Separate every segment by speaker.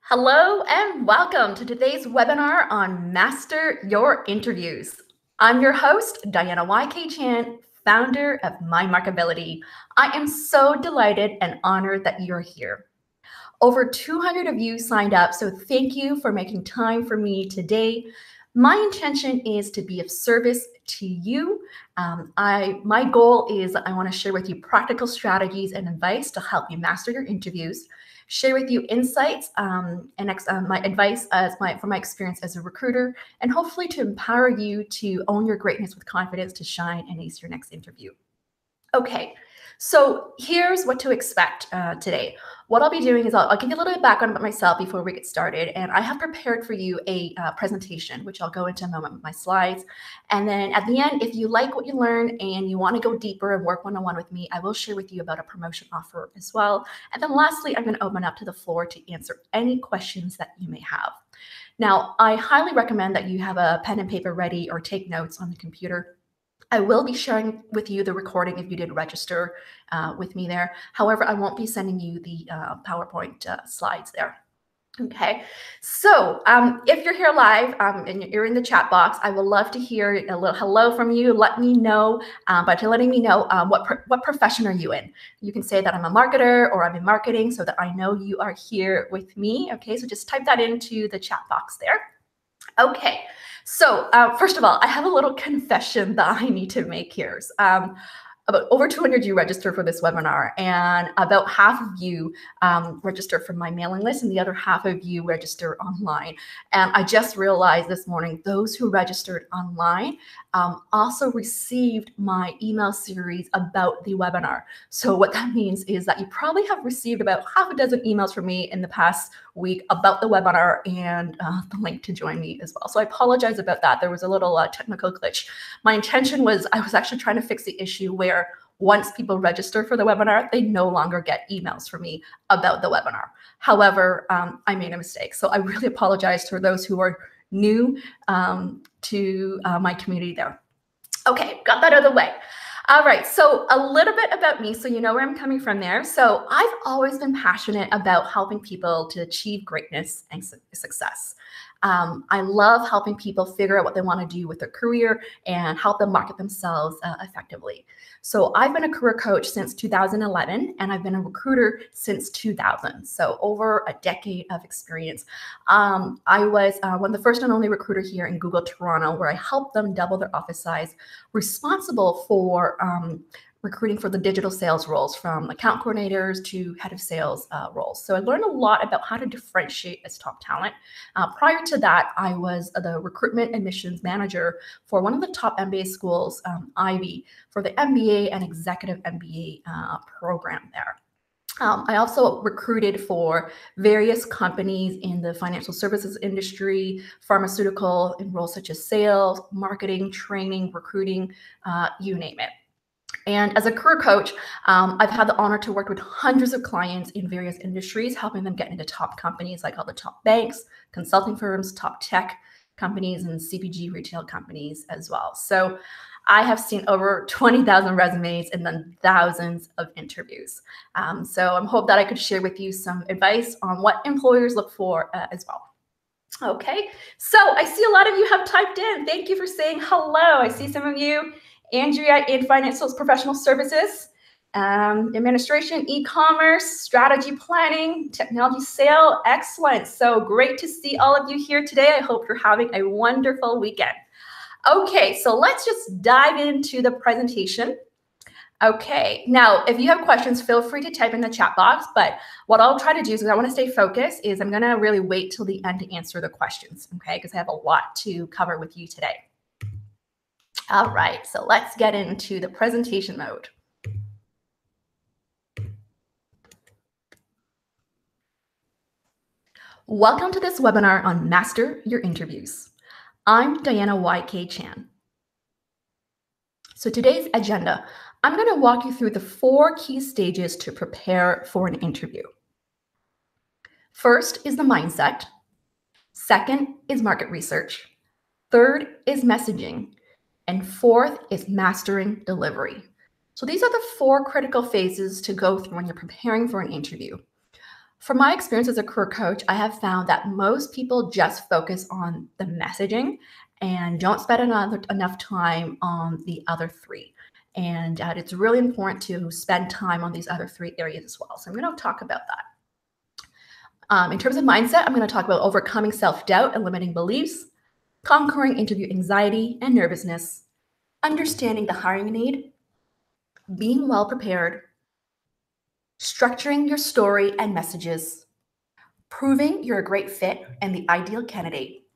Speaker 1: Hello and welcome to today's webinar on Master Your Interviews. I'm your host, Diana YK Chan, founder of My Markability. I am so delighted and honored that you're here. Over 200 of you signed up, so thank you for making time for me today. My intention is to be of service to you. My goal is I want to share with you practical strategies and advice to help you master your interviews, share with you insights and my advice from my experience as a recruiter, and hopefully to empower you to own your greatness with confidence to shine and ace your next interview. Okay, so here's what to expect today. What I'll be doing is I'll give you a little bit of background about myself before we get started. And I have prepared for you a presentation, which I'll go into in a moment with my slides. And then at the end, if you like what you learn and you want to go deeper and work one-on-one with me, I will share with you about a promotion offer as well. And then lastly, I'm going to open up to the floor to answer any questions that you may have. Now, I highly recommend that you have a pen and paper ready or take notes on the computer. I will be sharing with you the recording if you did register with me there. However, I won't be sending you the PowerPoint slides there. Okay, so if you're here live and you're in the chat box, I would love to hear a little hello from you. Let me know by letting me know what profession are you in. You can say that I'm a marketer or I'm in marketing so that I know you are here with me. Okay, so just type that into the chat box there. Okay, so first of all, I have a little confession that I need to make here. About over 200 of you registered for this webinar, and about half of you registered for my mailing list, and the other half of you registered online. And I just realized this morning, those who registered online also received my email series about the webinar. So what that means is that you probably have received about half a dozen emails from me in the past week about the webinar and the link to join me as well. So I apologize about that. There was a little technical glitch. My intention was I was actually trying to fix the issue where once people register for the webinar, they no longer get emails from me about the webinar. However, I made a mistake. So I really apologize to those who are new to my community there. Okay, got that out of the way. All right, so a little bit about me so you know where I'm coming from there. So I've always been passionate about helping people to achieve greatness and success. I love helping people figure out what they want to do with their career and help them market themselves effectively. So I've been a career coach since 2011, and I've been a recruiter since 2000. So over a decade of experience. I was one of the first and only recruiter here in Google Toronto, where I helped them double their office size, responsible for recruiting for the digital sales roles, from account coordinators to head of sales roles. So I learned a lot about how to differentiate as top talent. Prior to that, I was the recruitment admissions manager for one of the top MBA schools, Ivy, for the MBA and executive MBA program there. I also recruited for various companies in the financial services industry, pharmaceutical, in roles such as sales, marketing, training, recruiting, you name it. And as a career coach, I've had the honor to work with hundreds of clients in various industries, helping them get into top companies like all the top banks, consulting firms, top tech companies, and CPG retail companies as well. So I have seen over 20,000 resumes and then thousands of interviews. So I hope that I could share with you some advice on what employers look for as well. Okay, so I see a lot of you have typed in. Thank you for saying hello. I see some of you. Andrea in financial professional services, administration, e-commerce, strategy planning, technology sale. Excellent. So great to see all of you here today. I hope you're having a wonderful weekend. Okay, so let's just dive into the presentation. Okay, now if you have questions, feel free to type in the chat box, but what I'll try to do is, because I want to stay focused, is I'm going to really wait till the end to answer the questions, okay, because I have a lot to cover with you today. All right, so let's get into the presentation mode. Welcome to this webinar on Master Your Interviews. I'm Diana YK Chan. So today's agenda, I'm going to walk you through the 4 key stages to prepare for an interview. First is the mindset. Second is market research. Third is messaging. And 4th is mastering delivery. So these are the 4 critical phases to go through when you're preparing for an interview. From my experience as a career coach, I have found that most people just focus on the messaging and don't spend enough time on the other three. And it's really important to spend time on these other three areas as well. So I'm going to talk about that. In terms of mindset, I'm going to talk about overcoming self-doubt and limiting beliefs, conquering interview anxiety and nervousness, understanding the hiring need, being well prepared, structuring your story and messages, proving you're a great fit and the ideal candidate,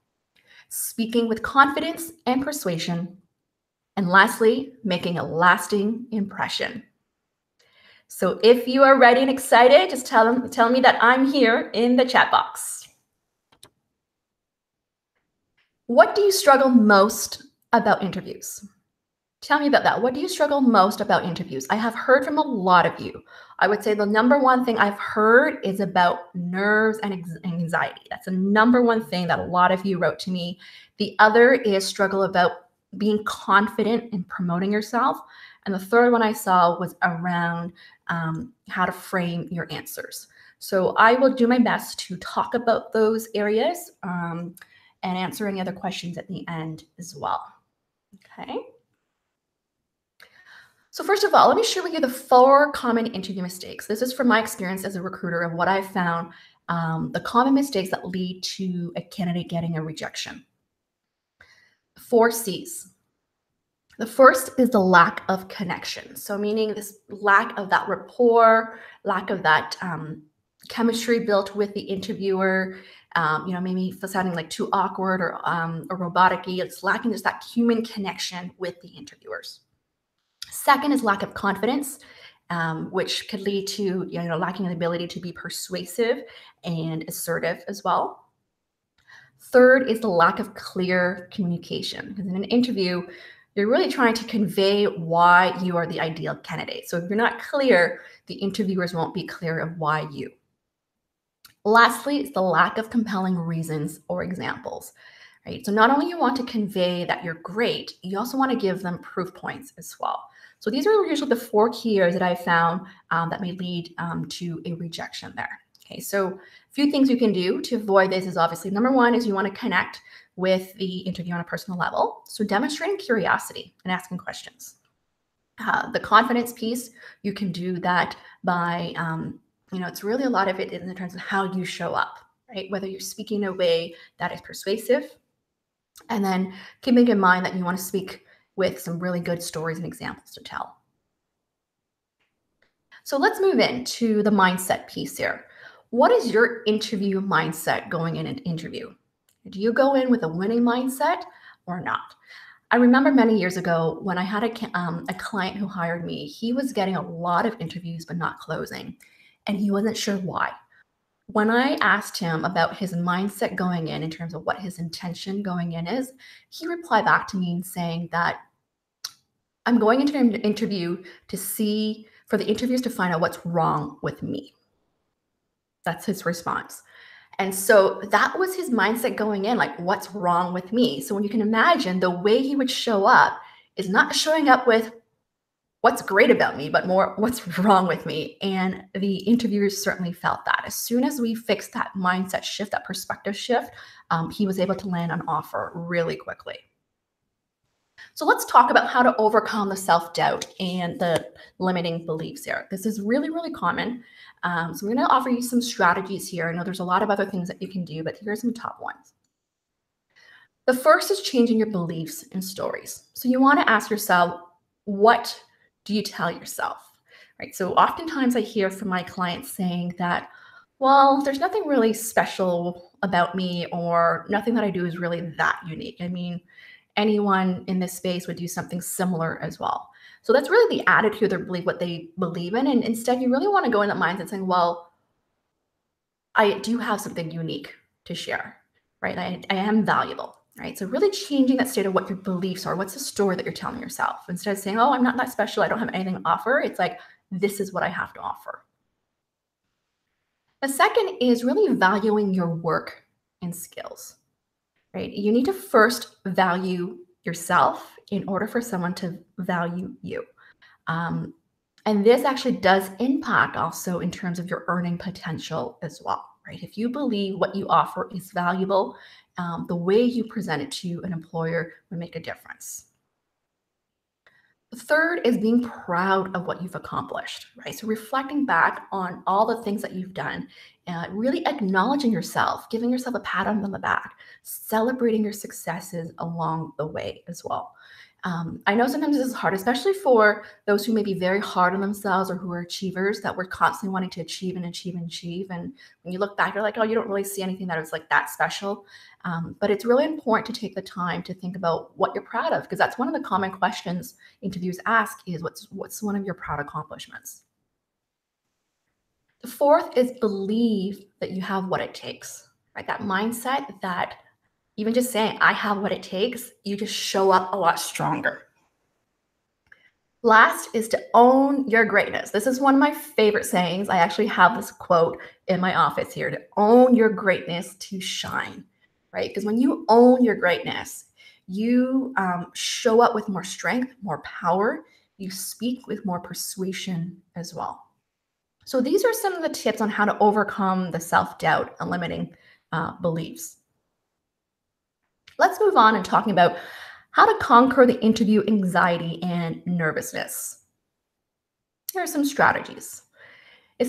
Speaker 1: speaking with confidence and persuasion, and lastly, making a lasting impression. So if you are ready and excited, just tell me that I'm here in the chat box. What do you struggle most about interviews? Tell me about that. What do you struggle most about interviews? I have heard from a lot of you. I would say the number one thing I've heard is about nerves and anxiety. That's the number one thing that a lot of you wrote to me. The other is struggle about being confident in promoting yourself. And the third one I saw was around how to frame your answers. So I will do my best to talk about those areas and answer any other questions at the end as well. Okay. So first of all, let me share with you the 4 common interview mistakes. This is from my experience as a recruiter of what I've found, the common mistakes that lead to a candidate getting a rejection. 4 C's. The first is the lack of connection. So meaning this lack of that rapport, lack of that chemistry built with the interviewer, maybe sounding like too awkward or robotic-y. It's lacking just that human connection with the interviewers. Second is lack of confidence, which could lead to lacking the ability to be persuasive and assertive as well. Third is the lack of clear communication, because in an interview, you're really trying to convey why you are the ideal candidate. So if you're not clear, the interviewers won't be clear of why you. Lastly, is the lack of compelling reasons or examples. Right? So not only you want to convey that you're great, you also want to give them proof points as well. So these are usually the 4 key areas that I found that may lead to a rejection there. Okay, so a few things you can do to avoid this is obviously number 1 is you want to connect with the interview on a personal level. So demonstrating curiosity and asking questions. The confidence piece, you can do that by, it's really a lot of it in terms of how you show up, right? Whether you're speaking in a way that is persuasive, and then keeping in mind that you want to speak with some really good stories and examples to tell. So let's move into the mindset piece here. What is your interview mindset going in an interview? Do you go in with a winning mindset or not? I remember many years ago when I had a client who hired me, he was getting a lot of interviews but not closing, and he wasn't sure why. When I asked him about his mindset going in terms of what his intention going in is, he replied back to me saying that I'm going into an interview for the interviews to find out what's wrong with me. That's his response. And so that was his mindset going in, like, what's wrong with me? So when you can imagine, the way he would show up is not showing up with what's great about me, but more what's wrong with me. And the interviewers certainly felt that. As soon as we fixed that mindset shift, that perspective shift, he was able to land an offer really quickly. So let's talk about how to overcome the self-doubt and the limiting beliefs here. This is really, really common. So I'm going to offer you some strategies here. I know there's a lot of other things that you can do, but here are some top ones. The first is changing your beliefs and stories. So you want to ask yourself, what do you tell yourself? Right? So oftentimes I hear from my clients saying that, well, there's nothing really special about me, or nothing that I do is really that unique. I mean, anyone in this space would do something similar as well. So that's really the attitude or believe what they believe in. And instead, you really want to go in that mindset saying, well, I do have something unique to share, right? I am valuable, right? So really changing that state of what your beliefs are. What's the story that you're telling yourself? Instead of saying, oh, I'm not that special, I don't have anything to offer. It's like, this is what I have to offer. The second is really valuing your work and skills. Right? You need to first value yourself in order for someone to value you. And And this actually does impact also in terms of your earning potential as well, right? If you believe what you offer is valuable, the way you present it to an employer would make a difference. The third is being proud of what you've accomplished, right? So reflecting back on all the things that you've done, really acknowledging yourself, giving yourself a pat on the back, celebrating your successes along the way as well. I know sometimes this is hard, especially for those who may be very hard on themselves or who are achievers that we're constantly wanting to achieve and achieve and achieve. And when you look back, you're like, oh, you don't really see anything that was like that special. But it's really important to take the time to think about what you're proud of, because that's one of the common questions interviews ask is what's one of your proud accomplishments? The fourth is believe that you have what it takes, right? That mindset that even just saying, I have what it takes, you just show up a lot stronger. Last is to own your greatness. This is one of my favorite sayings. I actually have this quote in my office here to own your greatness to shine, right? Because when you own your greatness, you show up with more strength, more power. You speak with more persuasion as well. So these are some of the tips on how to overcome the self-doubt and limiting beliefs. Let's move on and talking about how to conquer the interview anxiety and nervousness. Here are some strategies.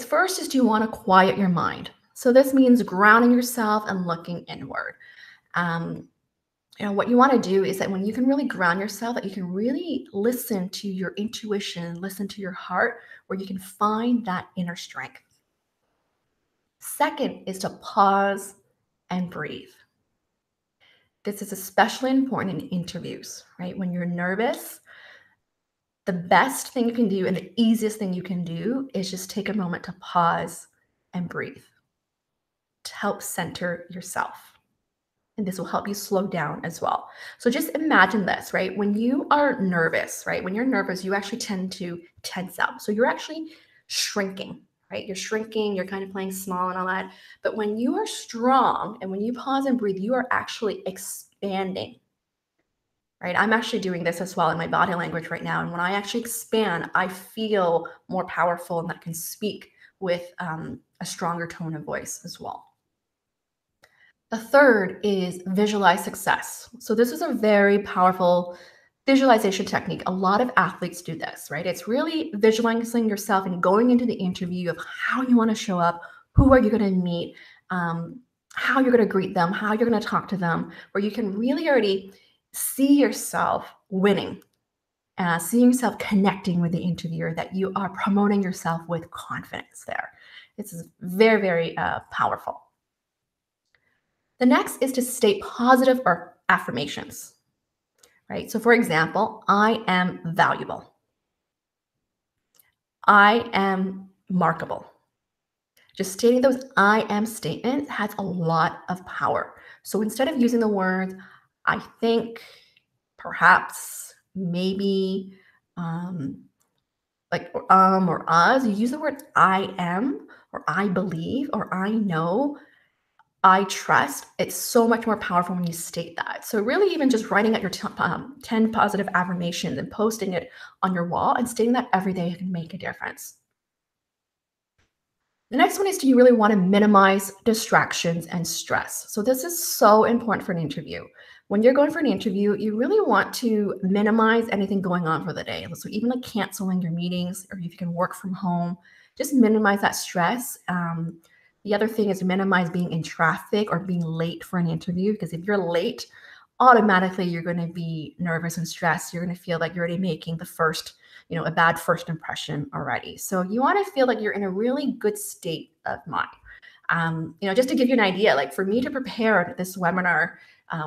Speaker 1: First is you want to quiet your mind. So this means grounding yourself and looking inward. What you want to do is that when you can really ground yourself, that you can really listen to your intuition, listen to your heart, where you can find that inner strength. Second is to pause and breathe. This is especially important in interviews, right? When you're nervous, the best thing you can do and the easiest thing you can do is just take a moment to pause and breathe to help center yourself. And this will help you slow down as well. So just imagine this, right? When you are nervous, right? When you're nervous, you actually tend to tense up. So you're actually shrinking, right? You're shrinking, you're kind of playing small and all that. But when you are strong and when you pause and breathe, you are actually expanding, right? I'm actually doing this as well in my body language right now. And when I actually expand, I feel more powerful and that can speak with a stronger tone of voice as well. The third is visualize success. So this is a very powerful visualization technique. A lot of athletes do this, right? It's really visualizing yourself and going into the interview of how you want to show up, who are you going to meet, how you're going to greet them, how you're going to talk to them, where you can really already see yourself winning, seeing yourself connecting with the interviewer, that you are promoting yourself with confidence there. This is very, very powerful. The next is to state positive or affirmations, right? So for example, I am valuable. I am markable. Just stating those I am statements has a lot of power. So instead of using the words, I think, perhaps, maybe, or us, you use the word I am, or I believe, or I know, I trust. It's so much more powerful when you state that. So really even just writing out your 10 positive affirmations and posting it on your wall and stating that every day can make a difference. The next one is, do you really want to minimize distractions and stress? So this is so important for an interview. When you're going for an interview, you really want to minimize anything going on for the day. So even like canceling your meetings, or if you can work from home, just minimize that stress. The other thing is minimize being in traffic or being late for an interview, because if you're late, automatically you're going to be nervous and stressed. You're going to feel like you're already making the first, a bad first impression already. So you want to feel like you're in a really good state of mind. Just to give you an idea, like for me to prepare this webinar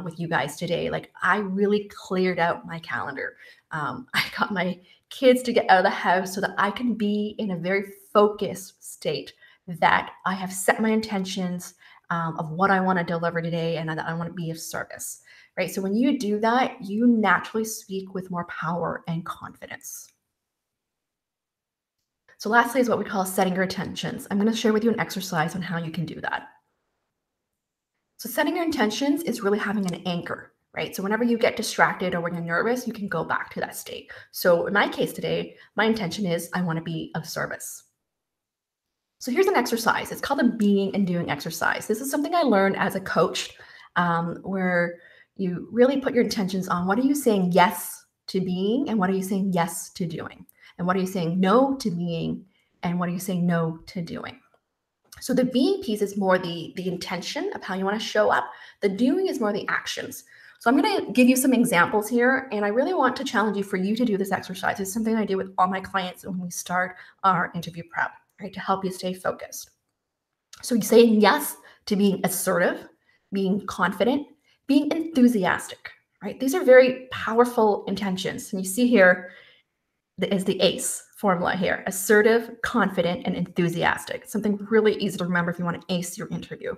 Speaker 1: with you guys today, like I really cleared out my calendar. I got my kids to get out of the house so that I can be in a very focused state, that I have set my intentions of what I want to deliver today and that I want to be of service, right? So when you do that, you naturally speak with more power and confidence. So lastly is what we call setting your intentions. I'm going to share with you an exercise on how you can do that. So setting your intentions is really having an anchor, right? So whenever you get distracted or when you're nervous, you can go back to that state. So in my case today, my intention is I want to be of service. So here's an exercise. It's called a being and doing exercise. This is something I learned as a coach, where you really put your intentions on what are you saying yes to being and what are you saying yes to doing? And what are you saying no to being and what are you saying no to doing? So the being piece is more the intention of how you want to show up. The doing is more the actions. So I'm going to give you some examples here, and I really want to challenge you for you to do this exercise. It's something I do with all my clients when we start our interview prep, right, to help you stay focused. So you're saying yes to being assertive, being confident, being enthusiastic, right? These are very powerful intentions. And you see here is the ACE formula here: assertive, confident, and enthusiastic. Something really easy to remember if you want to ace your interview.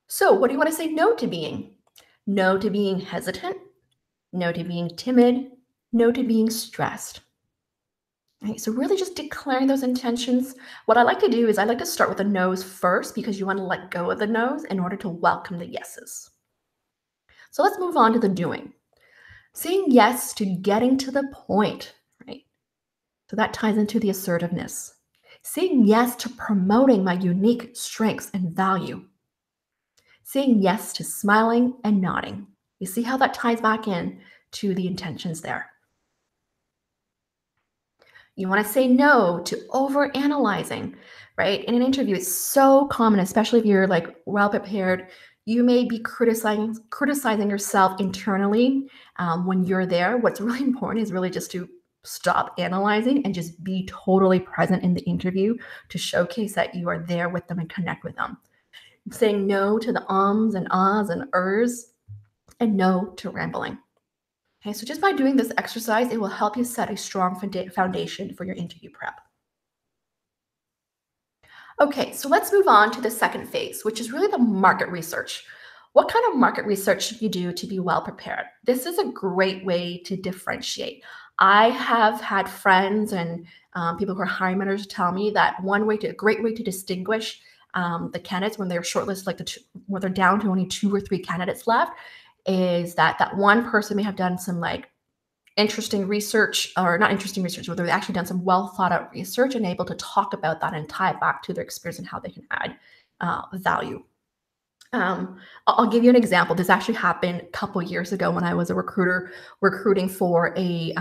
Speaker 1: So what do you want to say no to being? No to being hesitant, no to being timid, no to being stressed. Right, so really just declaring those intentions. What I like to do is I like to start with the no's first because you want to let go of the no's in order to welcome the yeses. So let's move on to the doing. Saying yes to getting to the point, right? So that ties into the assertiveness. Saying yes to promoting my unique strengths and value. Saying yes to smiling and nodding. You see how that ties back in to the intentions there. You want to say no to overanalyzing, right? In an interview, it's so common, especially if you're like well prepared. You may be criticizing yourself internally when you're there. What's really important is really just to stop analyzing and just be totally present in the interview to showcase that you are there with them and connect with them. Saying no to the ums and ahs and ers, and no to rambling. Okay, so just by doing this exercise, it will help you set a strong foundation for your interview prep. Okay, so let's move on to the second phase, which is really the market research. What kind of market research should you do to be well prepared? This is a great way to differentiate. I have had friends and people who are hiring managers tell me that a great way to distinguish the candidates when they're shortlisted, when they're down to only 2 or 3 candidates left, is that one person may have done some like interesting research, or not interesting research, but they've actually done some well thought out research and able to talk about that and tie it back to their experience and how they can add value. I'll give you an example. This actually happened a couple years ago when I was a recruiter recruiting for a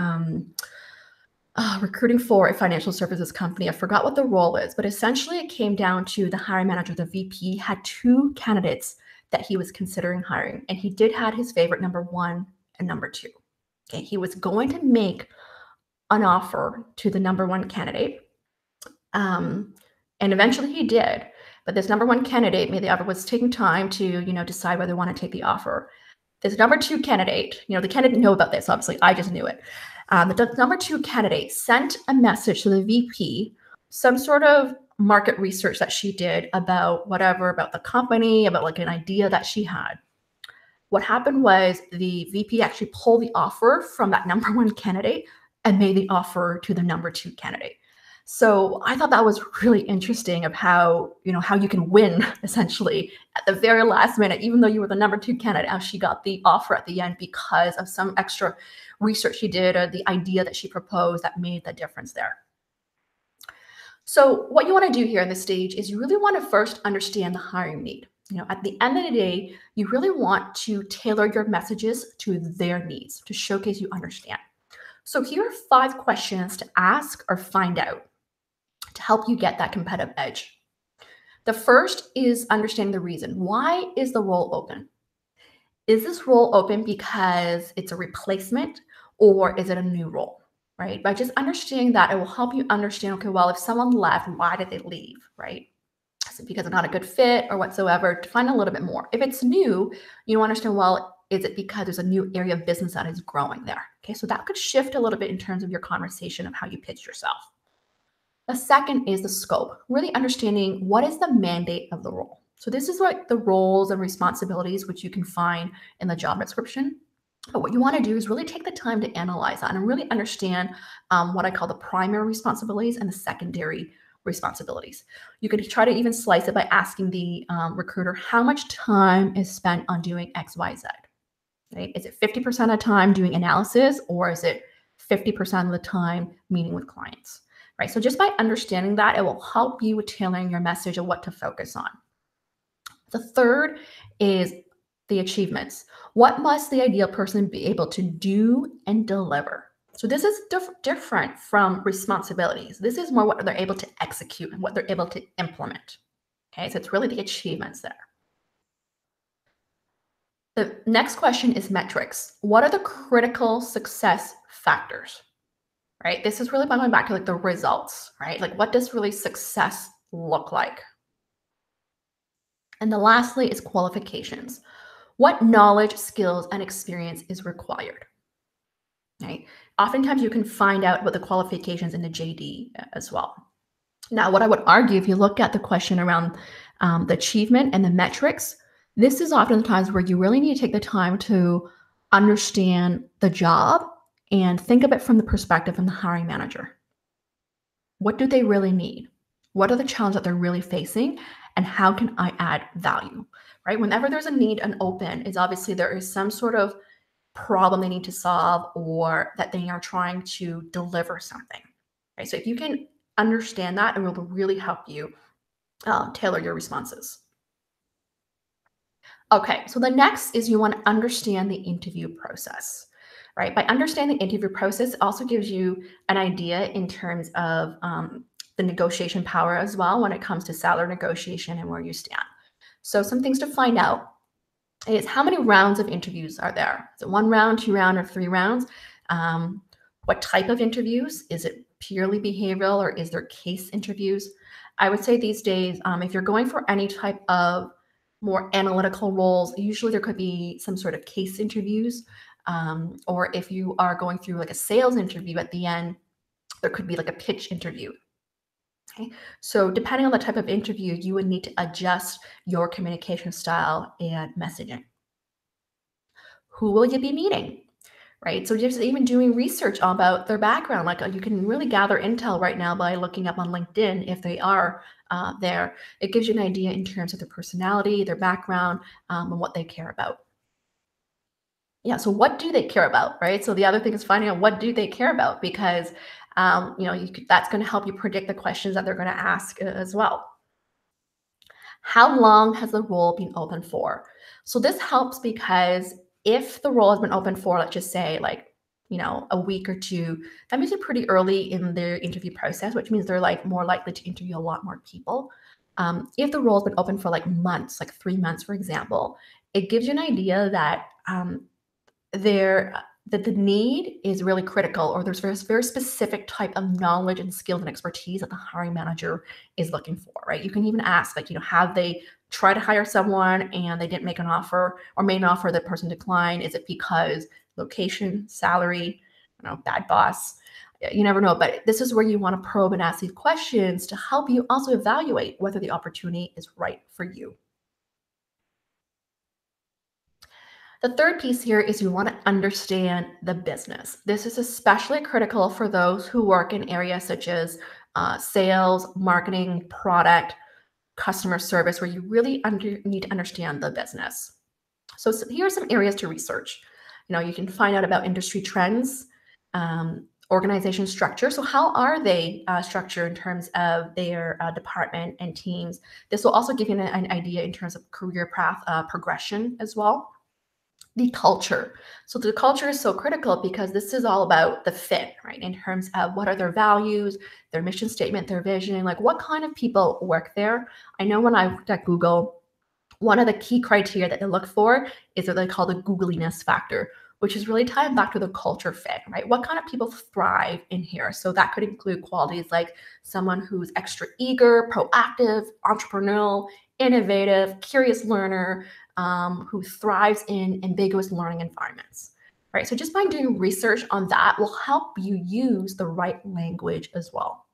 Speaker 1: financial services company. I forgot what the role is, but essentially it came down to the hiring manager, the VP, had 2 candidates that he was considering hiring, and he did have his favorite, number 1 and number 2. Okay, he was going to make an offer to the number 1 candidate, and eventually he did. But this number 1 candidate made the offer, was taking time to decide whether they want to take the offer. This number 2 candidate, the candidate didn't know about this. Obviously, I just knew it. The number 2 candidate sent a message to the VP, some sort of market research that she did about the company, about like an idea that she had. What happened was the VP actually pulled the offer from that number 1 candidate and made the offer to the number 2 candidate. So I thought that was really interesting of how you can win essentially at the very last minute, even though you were the number 2 candidate, how she got the offer at the end because of some extra research she did or the idea that she proposed that made the difference there. So what you want to do here in this stage is you really want to first understand the hiring need. At the end of the day, you really want to tailor your messages to their needs to showcase you understand. So here are 5 questions to ask or find out to help you get that competitive edge. The first is understanding the reason. Why is the role open? Is this role open because it's a replacement or is it a new role? Right? By just understanding that, it will help you understand, okay, well, if someone left, why did they leave? Right? Is it because they're not a good fit or whatsoever? To find a little bit more. If it's new, you understand, well, is it because there's a new area of business that is growing there? Okay, so that could shift a little bit in terms of your conversation of how you pitch yourself. The second is the scope, really understanding what is the mandate of the role. So this is like the roles and responsibilities, which you can find in the job description. But what you want to do is really take the time to analyze that and really understand what I call the primary responsibilities and the secondary responsibilities. You could try to even slice it by asking the recruiter how much time is spent on doing X, Y, Z. Right? Is it 50% of the time doing analysis, or is it 50% of the time meeting with clients? Right? So just by understanding that, it will help you with tailoring your message of what to focus on. The third is the achievements. What must the ideal person be able to do and deliver? So this is different from responsibilities. This is more what they're able to execute and what they're able to implement. Okay, so it's really the achievements there. The next question is metrics. What are the critical success factors? Right? This is really going back to like the results, right? Like what does really success look like? And the lastly is qualifications. What knowledge, skills, and experience is required? Right? Oftentimes you can find out what the qualifications in the JD as well. Now, what I would argue, if you look at the question around the achievement and the metrics, this is often the times where you really need to take the time to understand the job and think of it from the perspective of the hiring manager. What do they really need? What are the challenges that they're really facing? And how can I add value? Right? Whenever there's a need and open, is obviously there is some sort of problem they need to solve or that they are trying to deliver something. Right? So if you can understand that, it will really help you tailor your responses. Okay, so the next is you want to understand the interview process, right? By understanding the interview process, it also gives you an idea in terms of the negotiation power as well when it comes to salary negotiation and where you stand. So some things to find out is how many rounds of interviews are there? Is it 1 round, 2 round, or 3 rounds? What type of interviews? Is it purely behavioral or is there case interviews? I would say these days, if you're going for any type of more analytical roles, usually there could be some sort of case interviews. Or if you are going through like a sales interview at the end, there could be like a pitch interview. Okay. So depending on the type of interview, you would need to adjust your communication style and messaging. Who will you be meeting? Right. So just even doing research about their background, like you can really gather intel right now by looking up on LinkedIn if they are there. It gives you an idea in terms of their personality, their background, and what they care about. Yeah. So what do they care about? Right. So the other thing is finding out what do they care about, because that's going to help you predict the questions that they're going to ask as well. How long has the role been open for? So this helps because if the role has been open for, let's just say like, a week or two, that means they're pretty early in their interview process, which means they're like more likely to interview a lot more people. If the role has been open for like months, like 3 months, for example, it gives you an idea that that the need is really critical, or there's very specific type of knowledge and skills and expertise that the hiring manager is looking for, right? You can even ask, like, have they tried to hire someone and they didn't make an offer, or made an offer, that person declined? Is it because location, salary, bad boss? You never know, but this is where you want to probe and ask these questions to help you also evaluate whether the opportunity is right for you. The third piece here is you want to understand the business. This is especially critical for those who work in areas such as sales, marketing, product, customer service, where you really need to understand the business. So here are some areas to research. You can find out about industry trends, organization structure. So how are they structured in terms of their department and teams? This will also give you an idea in terms of career path progression as well. The culture. So the culture is so critical because this is all about the fit, right? In terms of what are their values, their mission statement, their vision, like what kind of people work there. I know when I worked at Google, one of the key criteria that they look for is what they call the Googliness factor, which is really tied back to the culture fit, right? What kind of people thrive in here? So that could include qualities like someone who's extra eager, proactive, entrepreneurial, innovative, curious learner, who thrives in ambiguous learning environments, right? So just by doing research on that will help you use the right language as well.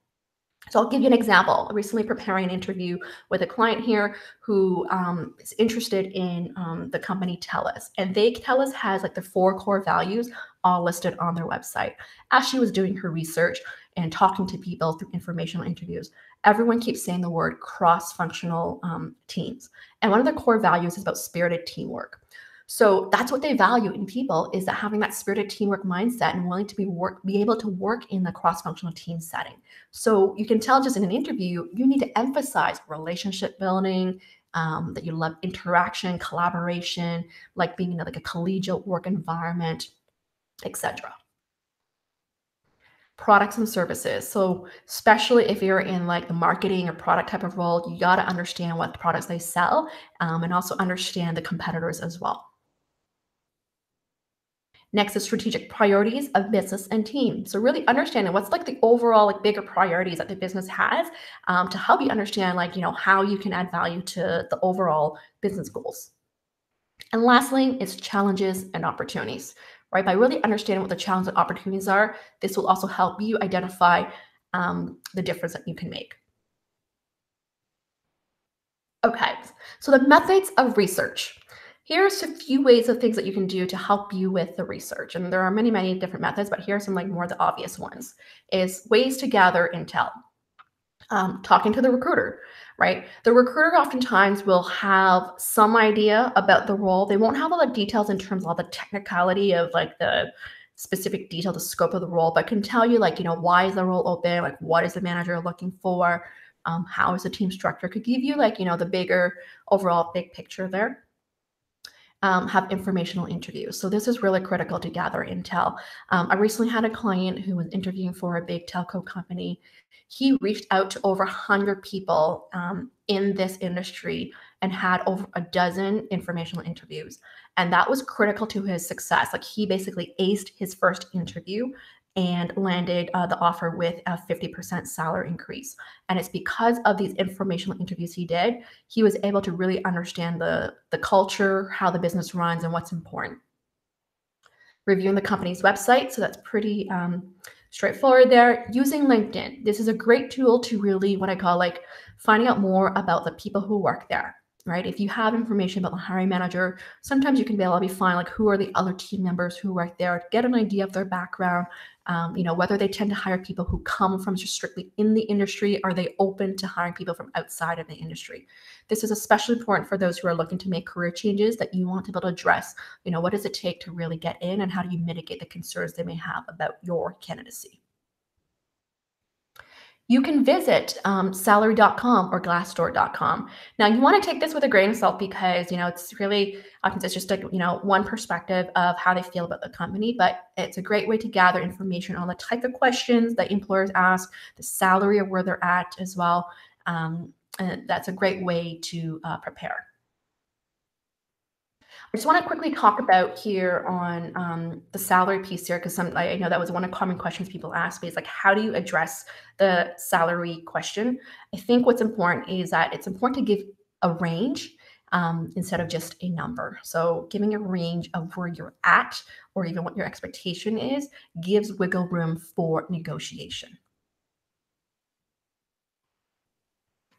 Speaker 1: So I'll give you an example. I'm recently preparing an interview with a client here who is interested in the company TELUS. And TELUS has like the 4 core values all listed on their website. As she was doing her research, and talking to people through informational interviews, everyone keeps saying the word cross-functional teams. And one of the core values is about spirited teamwork. So that's what they value in people, is that having that spirited teamwork mindset and willing to be able to work in the cross-functional team setting. So you can tell just in an interview, you need to emphasize relationship building, that you love interaction, collaboration, like being in like a collegial work environment, etc. Products and services. So especially if you're in like the marketing or product type of role, you got to understand what products they sell, and also understand the competitors as well. Next is strategic priorities of business and team. So really understanding what's like the overall like bigger priorities that the business has, to help you understand like how you can add value to the overall business goals. And lastly, is challenges and opportunities, right? By really understanding what the challenges and opportunities are, this will also help you identify the difference that you can make. Okay, so the methods of research. Here's a few ways of things that you can do to help you with the research. And there are many, many different methods, but here are some like more the obvious ones, is ways to gather intel. Talking to the recruiter, right? The recruiter oftentimes will have some idea about the role. They won't have all the details in terms of all the technicality of like the specific detail, the scope of the role, but can tell you like, why is the role open? Like, what is the manager looking for? How is the team structure? Could give you like, the bigger overall big picture there. Have informational interviews. So this is really critical to gather intel. I recently had a client who was interviewing for a big telco company. He reached out to over 100 people in this industry and had over a dozen informational interviews. And that was critical to his success. Like he basically aced his first interview and landed the offer with a 50% salary increase. And it's because of these informational interviews he did, he was able to really understand the culture, how the business runs, and what's important. Reviewing the company's website, so that's pretty straightforward there. Using LinkedIn, this is a great tool to really what I call like finding out more about the people who work there, right? If you have information about the hiring manager, sometimes you can be able to find like who are the other team members who work there, get an idea of their background, whether they tend to hire people who come from just strictly in the industry, are they open to hiring people from outside of the industry? This is especially important for those who are looking to make career changes that you want to be able to address. What does it take to really get in, and how do you mitigate the concerns they may have about your candidacy? You can visit salary.com or glassdoor.com. Now, you want to take this with a grain of salt because, it's really, it's just like, one perspective of how they feel about the company, but it's a great way to gather information on the type of questions that employers ask, the salary of where they're at as well. And that's a great way to prepare. I just want to quickly talk about here on the salary piece here, because I know that was one of the common questions people ask me is like, how do you address the salary question? I think what's important is that it's important to give a range instead of just a number. So giving a range of where you're at or even what your expectation is gives wiggle room for negotiation.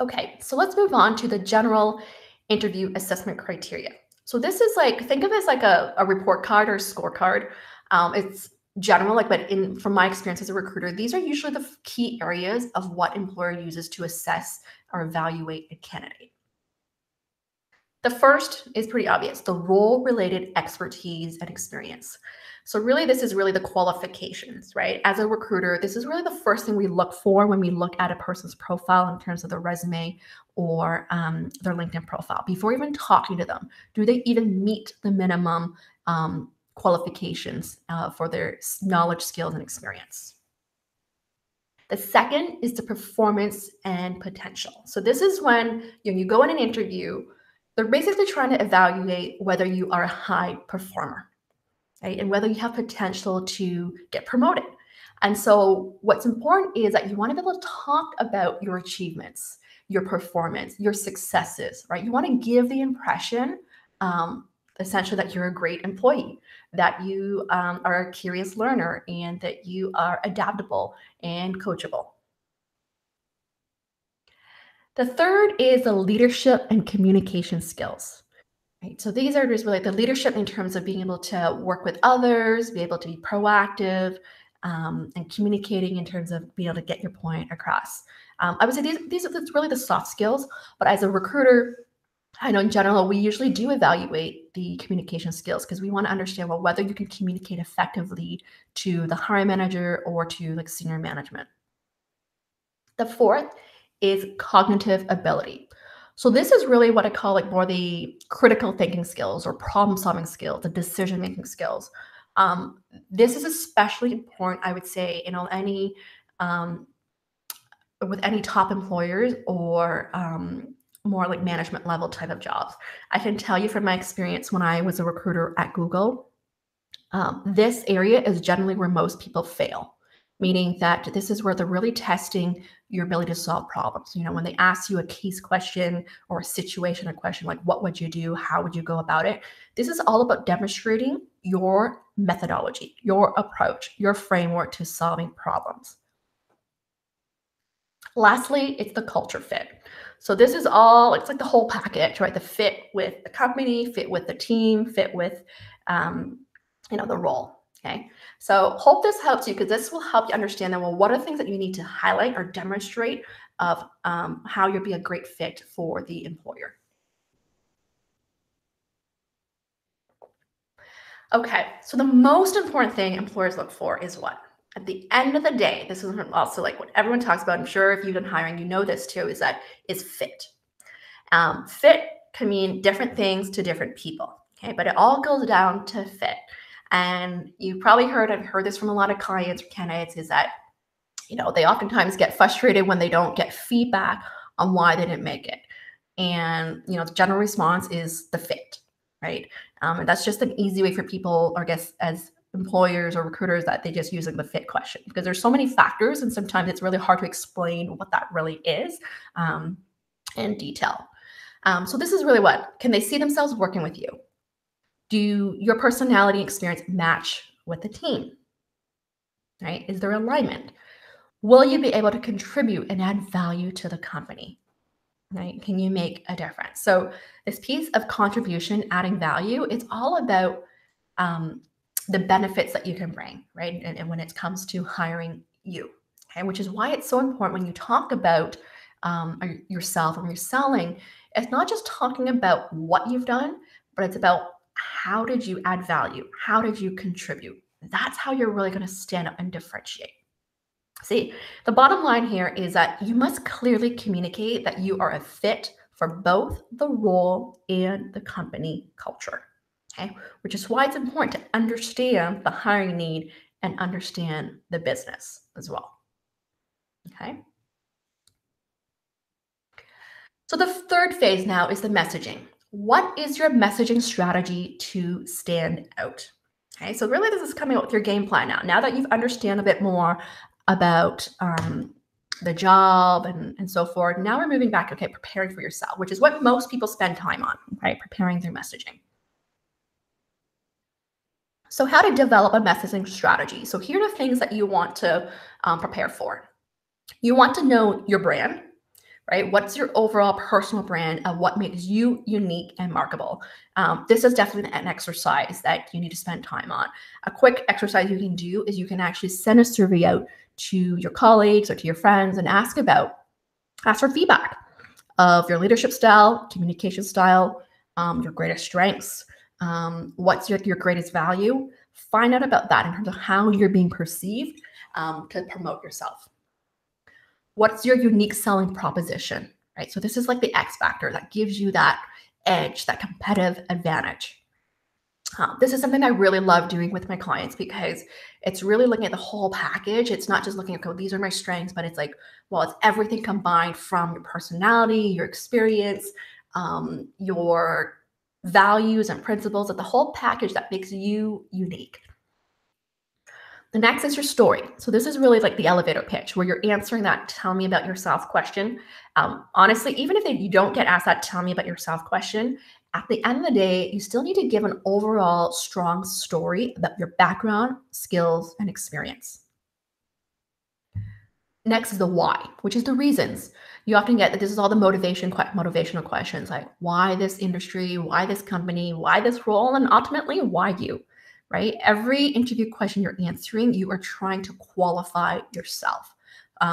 Speaker 1: Okay, so let's move on to the general interview assessment criteria. So this is like, think of it as like a report card or scorecard. It's general, like, but from my experience as a recruiter, these are usually the key areas of what employer uses to assess or evaluate a candidate. The first is pretty obvious, the role-related expertise and experience. So really, this is really the qualifications, right? As a recruiter, this is really the first thing we look for when we look at a person's profile in terms of their resume or their LinkedIn profile. Before even talking to them, do they even meet the minimum qualifications for their knowledge, skills, and experience? The second is the performance and potential. So this is when you go in an interview, they're basically trying to evaluate whether you are a high performer, right? And whether you have potential to get promoted. And so what's important is that you want to be able to talk about your achievements, your performance, your successes, right? You want to give the impression, essentially, that you're a great employee, that you are a curious learner, and that you are adaptable and coachable. The third is the leadership and communication skills. Right. So these are just really the leadership in terms of being able to work with others, be able to be proactive, and communicating in terms of being able to get your point across. I would say these are really the soft skills, but as a recruiter, I know in general, we usually do evaluate the communication skills because we want to understand, well, whether you can communicate effectively to the hiring manager or to like senior management. The fourth is cognitive ability. So this is really what I call like more the critical thinking skills or problem solving skills, the decision making skills. This is especially important, I would say, any with any top employers or more like management level type of jobs. I can tell you from my experience when I was a recruiter at Google, this area is generally where most people fail, meaning that this is where they're really testing your ability to solve problems. When they ask you a case question or a situation or question like, what would you do? How would you go about it? This is all about demonstrating your methodology, your approach, your framework to solving problems. Lastly, it's the culture fit. So this is all, it's like the whole package, right? The fit with the company, fit with the team, fit with, the role, okay? So hope this helps you because this will help you understand that, well, what are things that you need to highlight or demonstrate of how you'll be a great fit for the employer. Okay, so the most important thing employers look for is what? At the end of the day, this is also like what everyone talks about. I'm sure if you've been hiring, you know this too, is fit. Fit can mean different things to different people, okay? But it all goes down to fit. And you probably I've heard this from a lot of clients or candidates, is that, they oftentimes get frustrated when they don't get feedback on why they didn't make it. And, the general response is the fit, right? And that's just an easy way for people, or I guess as employers or recruiters, that they just use like the fit question because there's so many factors and sometimes it's really hard to explain what that really is in detail. So this is really what, can they see themselves working with you? Do your personality and experience match with the team, right? Is there alignment? Will you be able to contribute and add value to the company, right? Can you make a difference? So this piece of contribution, adding value, it's all about the benefits that you can bring, right? And when it comes to hiring you, okay? Which is why it's so important when you talk about yourself and you're selling, it's not just talking about what you've done, but it's about how did you add value? How did you contribute? That's how you're really going to stand up and differentiate. See, the bottom line here is that you must clearly communicate that you are a fit for both the role and the company culture. Okay, which is why it's important to understand the hiring need and understand the business as well. Okay. So the third phase now is the messaging. What is your messaging strategy to stand out? Okay, so really this is coming up with your game plan now. Now that you've understand a bit more about the job and so forth, now we're moving back, okay, preparing for yourself, which is what most people spend time on, right? Preparing their messaging. So how to develop a messaging strategy. So here are the things that you want to prepare for. You want to know your brand, right? What's your overall personal brand of what makes you unique and marketable? This is definitely an exercise that you need to spend time on. A quick exercise you can do is you can actually send a survey out to your colleagues or to your friends and ask for feedback of your leadership style, communication style, your greatest strengths, what's your greatest value. Find out about that in terms of how you're being perceived to promote yourself. What's your unique selling proposition, right? So this is like the X factor that gives you that edge, that competitive advantage. This is something I really love doing with my clients because it's really looking at the whole package. It's not just looking at, oh, these are my strengths, but it's like, well, it's everything combined from your personality, your experience, your values and principles, at the whole package that makes you unique. The next is your story. So this is really like the elevator pitch where you're answering that tell me about yourself question. Honestly, even if you don't get asked that tell me about yourself question, at the end of the day, you still need to give an overall strong story about your background, skills, and experience. Next is the why, which is the reasons. You often get that this is all the motivational questions like why this industry, why this company, why this role, and ultimately why you, right? Every interview question you're answering, you are trying to qualify yourself,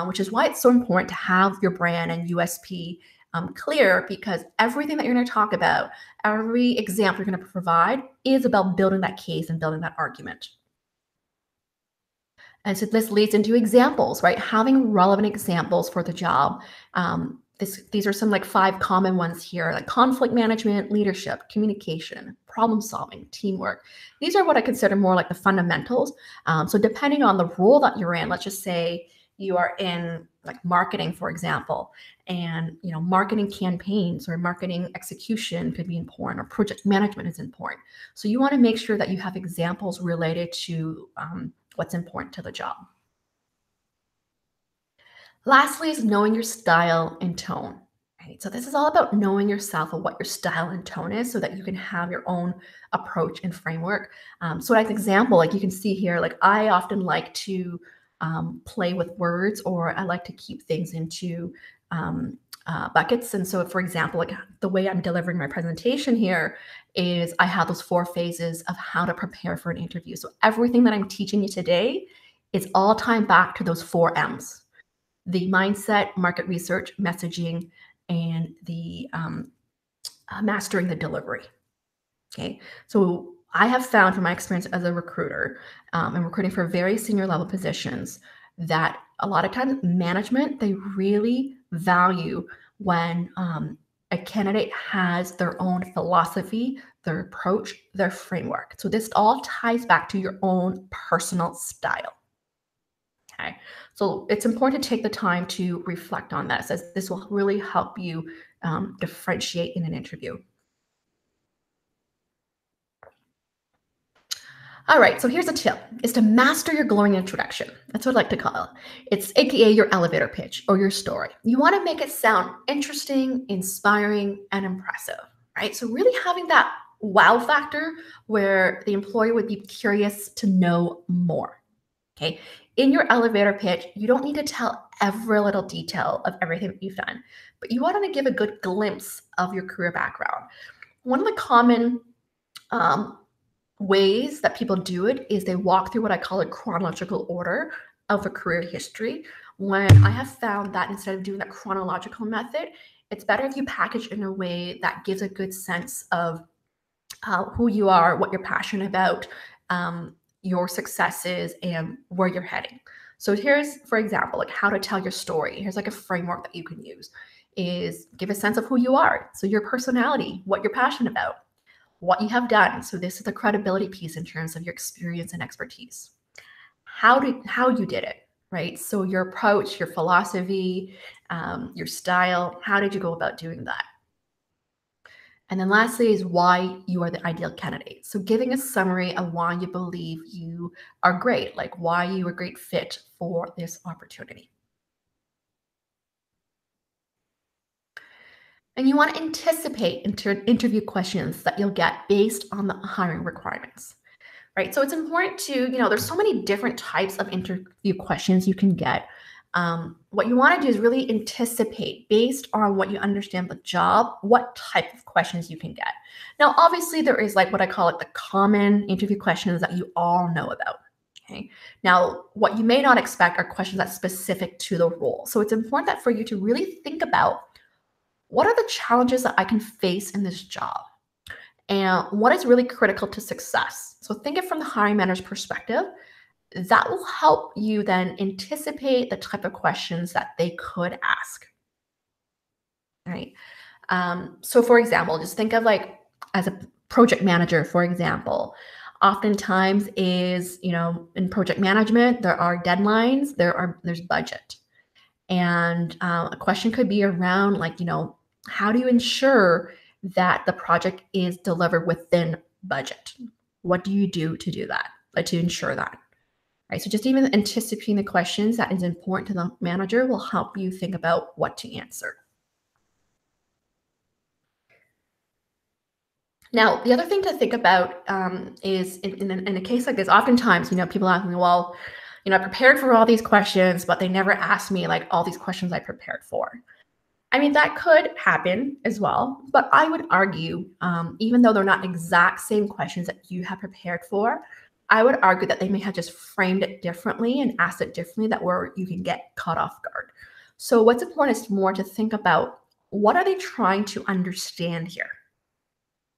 Speaker 1: which is why it's so important to have your brand and USP clear, because everything that you're going to talk about, every example you're going to provide is about building that case and building that argument. And so this leads into examples, right? Having relevant examples for the job. These are some like 5 common ones here, like conflict management, leadership, communication, problem solving, teamwork. These are what I consider more like the fundamentals. So depending on the role that you're in, let's just say you are in like marketing, for example, and marketing campaigns or marketing execution could be important, or project management is important. So you want to make sure that you have examples related to what's important to the job. Lastly is knowing your style and tone. Right? So this is all about knowing yourself and what your style and tone is so that you can have your own approach and framework. So as an example, like you can see here, like I often like to play with words, or I like to keep things into buckets. And so, for example, like the way I'm delivering my presentation here is I have those 4 phases of how to prepare for an interview. So everything that I'm teaching you today is all tying back to those 4 M's: the mindset, market research, messaging, and the mastering the delivery. Okay, so I have found from my experience as a recruiter and recruiting for very senior level positions that a lot of times management, they really value when a candidate has their own philosophy, their approach, their framework. So this all ties back to your own personal style. Okay, so it's important to take the time to reflect on this, as this will really help you differentiate in an interview. All right, so here's a tip, is to master your glowing introduction. That's what I like to call it. It's AKA your elevator pitch or your story. You want to make it sound interesting, inspiring, and impressive, right? So really having that wow factor where the employer would be curious to know more, okay? In your elevator pitch, you don't need to tell every little detail of everything that you've done, but you want to give a good glimpse of your career background. One of the common ways that people do it is they walk through what I call a chronological order of a career history. When I have found that instead of doing that chronological method, it's better if you package in a way that gives a good sense of who you are, what you're passionate about, your successes, and where you're heading. So here's, for example, like how to tell your story. Here's like a framework that you can use, is give a sense of who you are. So your personality, what you're passionate about, what you have done. So this is the credibility piece in terms of your experience and expertise. How you did it, right? So your approach, your philosophy, your style, how did you go about doing that? And then lastly is why you are the ideal candidate. So giving a summary of why you believe you are great, like why you are a great fit for this opportunity. And you want to anticipate interview questions that you'll get based on the hiring requirements, right? So it's important to, there's so many different types of interview questions you can get. What you want to do is really anticipate, based on what you understand the job, what type of questions you can get. Now, obviously, there is like what I call it the common interview questions that you all know about. Okay. Now, what you may not expect are questions that's specific to the role. So it's important that for you to really think about, what are the challenges that I can face in this job? And what is really critical to success? So think it from the hiring manager's perspective. That will help you then anticipate the type of questions that they could ask. All right. So for example, just think of like as a project manager, for example, oftentimes is, in project management, there are deadlines, there's budget. And a question could be around like, how do you ensure that the project is delivered within budget? What do you do to do that, like to ensure that? Right. So just even anticipating the questions that is important to the manager will help you think about what to answer. Now, the other thing to think about is in a case like this, oftentimes, people ask me, well, I prepared for all these questions, but they never asked me like all these questions I prepared for. I mean, that could happen as well, but I would argue, even though they're not exact same questions that you have prepared for, I would argue that they may have just framed it differently and asked it differently, that where you can get caught off guard. So what's important is more to think about, what are they trying to understand here,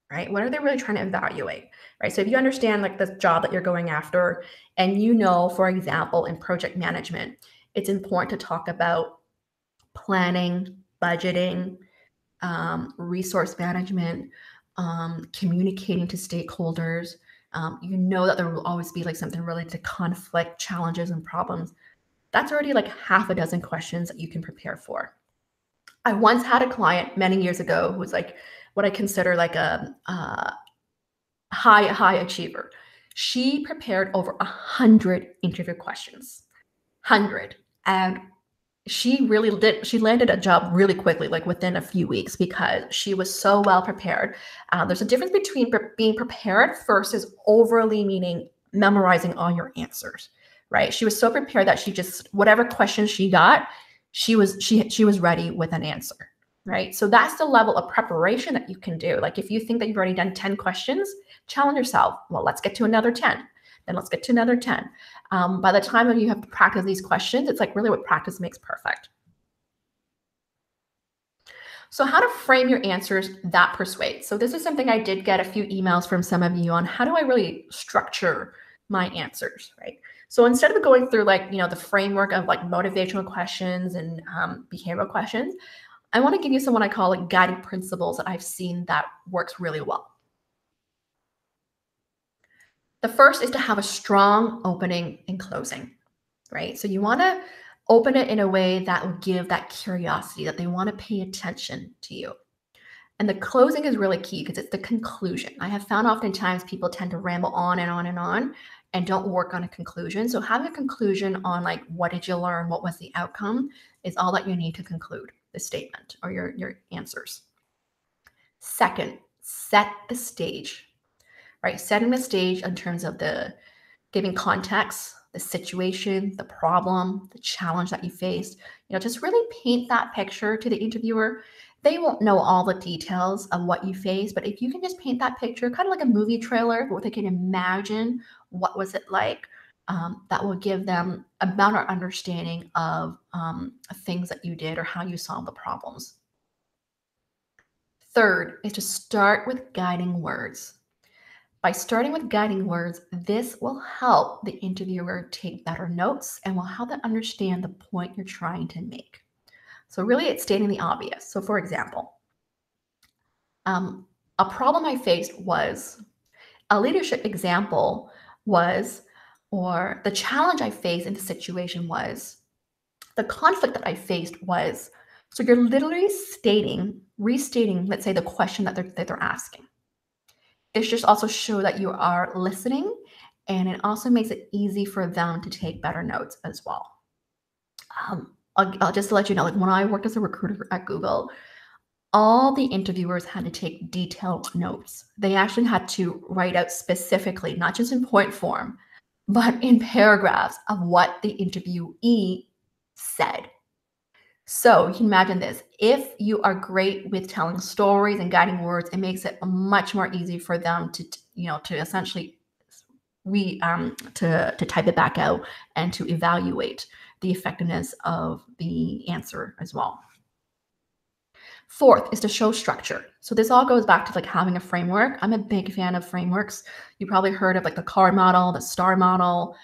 Speaker 1: right? What are they really trying to evaluate, right? So if you understand like the job that you're going after, and you know, for example, in project management, it's important to talk about planning, budgeting, resource management, communicating to stakeholders. You know that there will always be like something related to conflict, challenges, and problems. That's already like half a dozen questions that you can prepare for. I once had a client many years ago who was like what I consider like a high achiever. She prepared over 100 interview questions, 100, and she landed a job really quickly, like within a few weeks, because she was so well prepared. There's a difference between being prepared versus overly, meaning memorizing all your answers, right? She was so prepared that she just, whatever question she got, she was ready with an answer, right? So that's the level of preparation that you can do. Like if you think that you've already done 10 questions, challenge yourself. Well, let's get to another 10. Then let's get to another 10. By the time that you have to practice these questions, it's like really what practice makes perfect. So how to frame your answers that persuade. So this is something I did get a few emails from some of you on, how do I really structure my answers, right? So instead of going through like, the framework of like motivational questions and behavioral questions, I want to give you some what I call like guiding principles that I've seen that works really well. The first is to have a strong opening and closing, right? So you want to open it in a way that will give that curiosity, that they want to pay attention to you. And the closing is really key because it's the conclusion. I have found oftentimes people tend to ramble on and on and on and don't work on a conclusion. So having a conclusion on like, what did you learn? What was the outcome is all that you need to conclude the statement or your answers. Second, set the stage, right? Setting the stage in terms of the giving context, the situation, the problem, the challenge that you faced, just really paint that picture to the interviewer. They won't know all the details of what you face, but if you can just paint that picture, kind of like a movie trailer, where they can imagine what was it like, that will give them a better understanding of things that you did or how you solved the problems. Third is to start with guiding words. By starting with guiding words, this will help the interviewer take better notes and will help them understand the point you're trying to make. So really it's stating the obvious. So for example, a problem I faced was, a leadership example was, or the challenge I faced in the situation was, the conflict that I faced was. So you're literally restating, let's say, the question that they're asking. It just also show that you are listening, and it also makes it easy for them to take better notes as well. I'll just let you know, like when I worked as a recruiter at Google, all the interviewers had to take detailed notes. They actually had to write out specifically, not just in point form, but in paragraphs of what the interviewee said. So you can imagine this. If you are great with telling stories and guiding words, it makes it much more easy for them to essentially to type it back out and to evaluate the effectiveness of the answer as well. Fourth is to show structure. So this all goes back to like having a framework. I'm a big fan of frameworks. You probably heard of like the CAR model, the STAR model,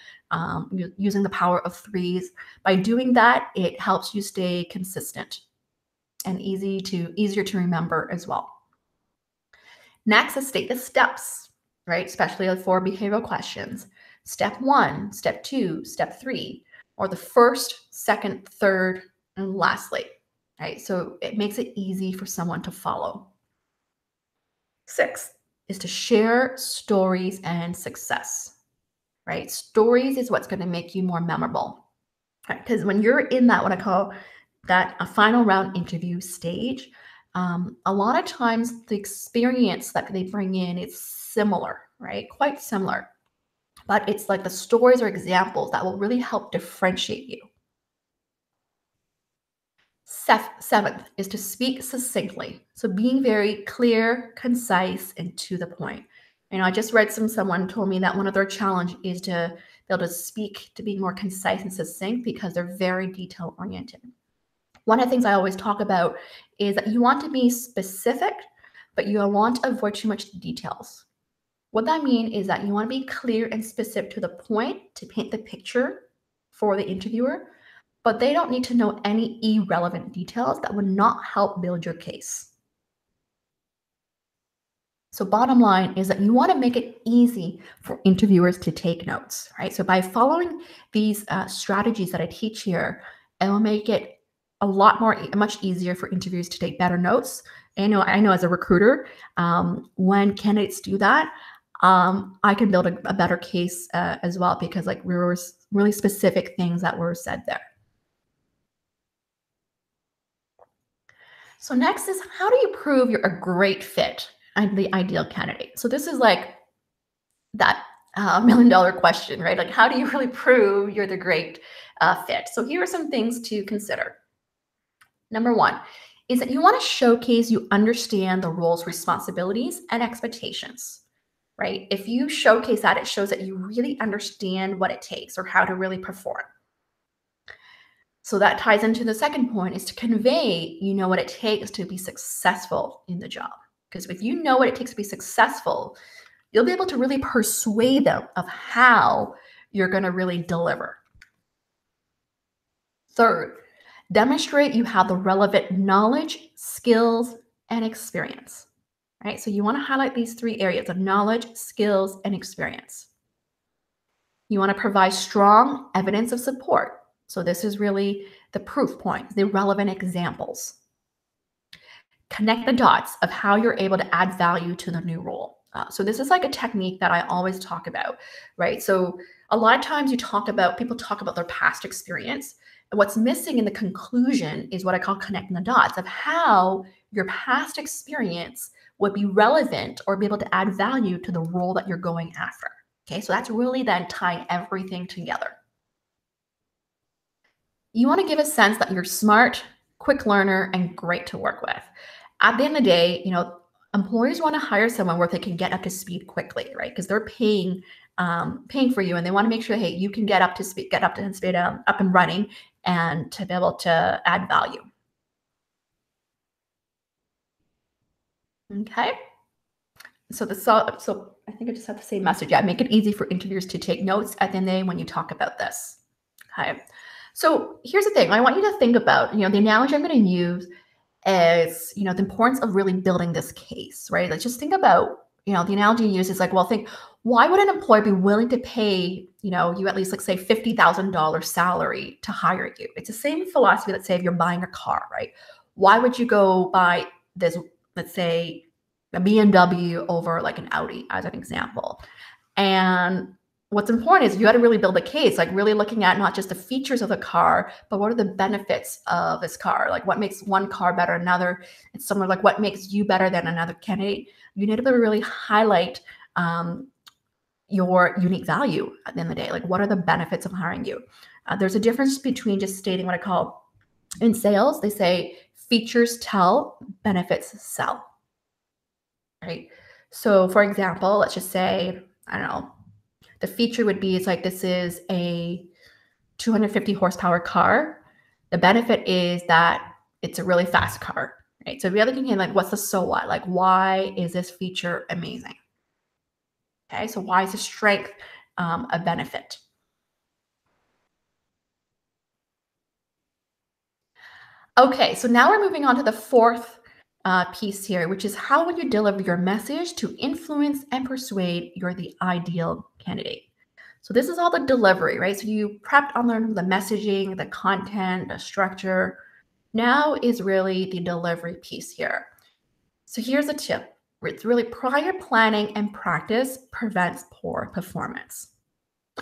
Speaker 1: using the power of threes. By doing that, it helps you stay consistent and easier to remember as well. Next is state the steps, right? Especially for behavioral questions. Step 1, step 2, step 3, or the first, second, third, and lastly, right? So it makes it easy for someone to follow. 6 is to share stories and success. Right? Stories is what's going to make you more memorable. Because when you're in that, what I call that a final round interview stage, a lot of times the experience that they bring in is similar, right? Quite similar. But it's like the stories or examples that will really help differentiate you. Seventh is to speak succinctly. So being very clear, concise, and to the point. I just read someone told me that one of their challenge is to be able to speak, to be more concise and succinct because they're very detail oriented. One of the things I always talk about is that you want to be specific, but you want to avoid too much details. What that means is that you want to be clear and specific to the point to paint the picture for the interviewer, but they don't need to know any irrelevant details that would not help build your case. So bottom line is that you want to make it easy for interviewers to take notes, right? So by following these strategies that I teach here, it will make it much easier for interviewers to take better notes. I know as a recruiter, when candidates do that, I can build a better case as well because there were really specific things that were said there. So next is, how do you prove you're a great fit and the ideal candidate? So this is like that $1 million question, right? Like, how do you really prove you're the great fit? So here are some things to consider. Number one is that you want to showcase you understand the role's responsibilities and expectations, right? If you showcase that, it shows that you really understand what it takes or how to really perform. So that ties into the second point, is to convey, what it takes to be successful in the job. Because if you know what it takes to be successful, you'll be able to really persuade them of how you're going to really deliver. Third, demonstrate you have the relevant knowledge, skills, and experience, right? So you want to highlight these three areas of knowledge, skills, and experience. You want to provide strong evidence of support. So this is really the proof points, the relevant examples. Connect the dots of how you're able to add value to the new role. So this is like a technique that I always talk about, right? So a lot of times people talk about their past experience. And what's missing in the conclusion is what I call connecting the dots of how your past experience would be relevant or be able to add value to the role that you're going after. Okay, so that's really then tying everything together. You want to give a sense that you're smart, quick learner, and great to work with. At the end of the day, employers want to hire someone where they can get up to speed quickly, right? Because they're paying for you, and they want to make sure, hey, you can get up and running, and to be able to add value. Okay. So I think I just have the same message. Yeah, make it easy for interviewers to take notes at the end of the day when you talk about this. Okay. So here's the thing. I want you to think about, the analogy I'm going to use is, the importance of really building this case, right? Let's just think about, the analogy you use is like, well, think, why would an employer be willing to pay, you at least, like, say, $50,000 salary to hire you? It's the same philosophy that, say, if you're buying a car, right? Why would you go buy this, let's say, a BMW over like an Audi as an example? And what's important is you got to really build a case, like really looking at not just the features of the car, but what are the benefits of this car? Like, what makes one car better than another? It's similar, like, what makes you better than another candidate? You need to really highlight your unique value at the end of the day. Like, what are the benefits of hiring you? There's a difference between just stating what I call, in sales, they say features tell, benefits sell, right? So for example, let's just say, I don't know, the feature would be, it's like, this is a 250 horsepower car. The benefit is that it's a really fast car, right? So if you're looking at, like, what's the so what? Like, why is this feature amazing? Okay, so why is the strength a benefit? Okay, so now we're moving on to the fourth piece here, which is how would you deliver your message to influence and persuade you're the ideal candidate? So this is all the delivery, right? So you prepped on the messaging, the content, the structure. Now is really the delivery piece here. So here's a tip. It's really prior planning and practice prevents poor performance.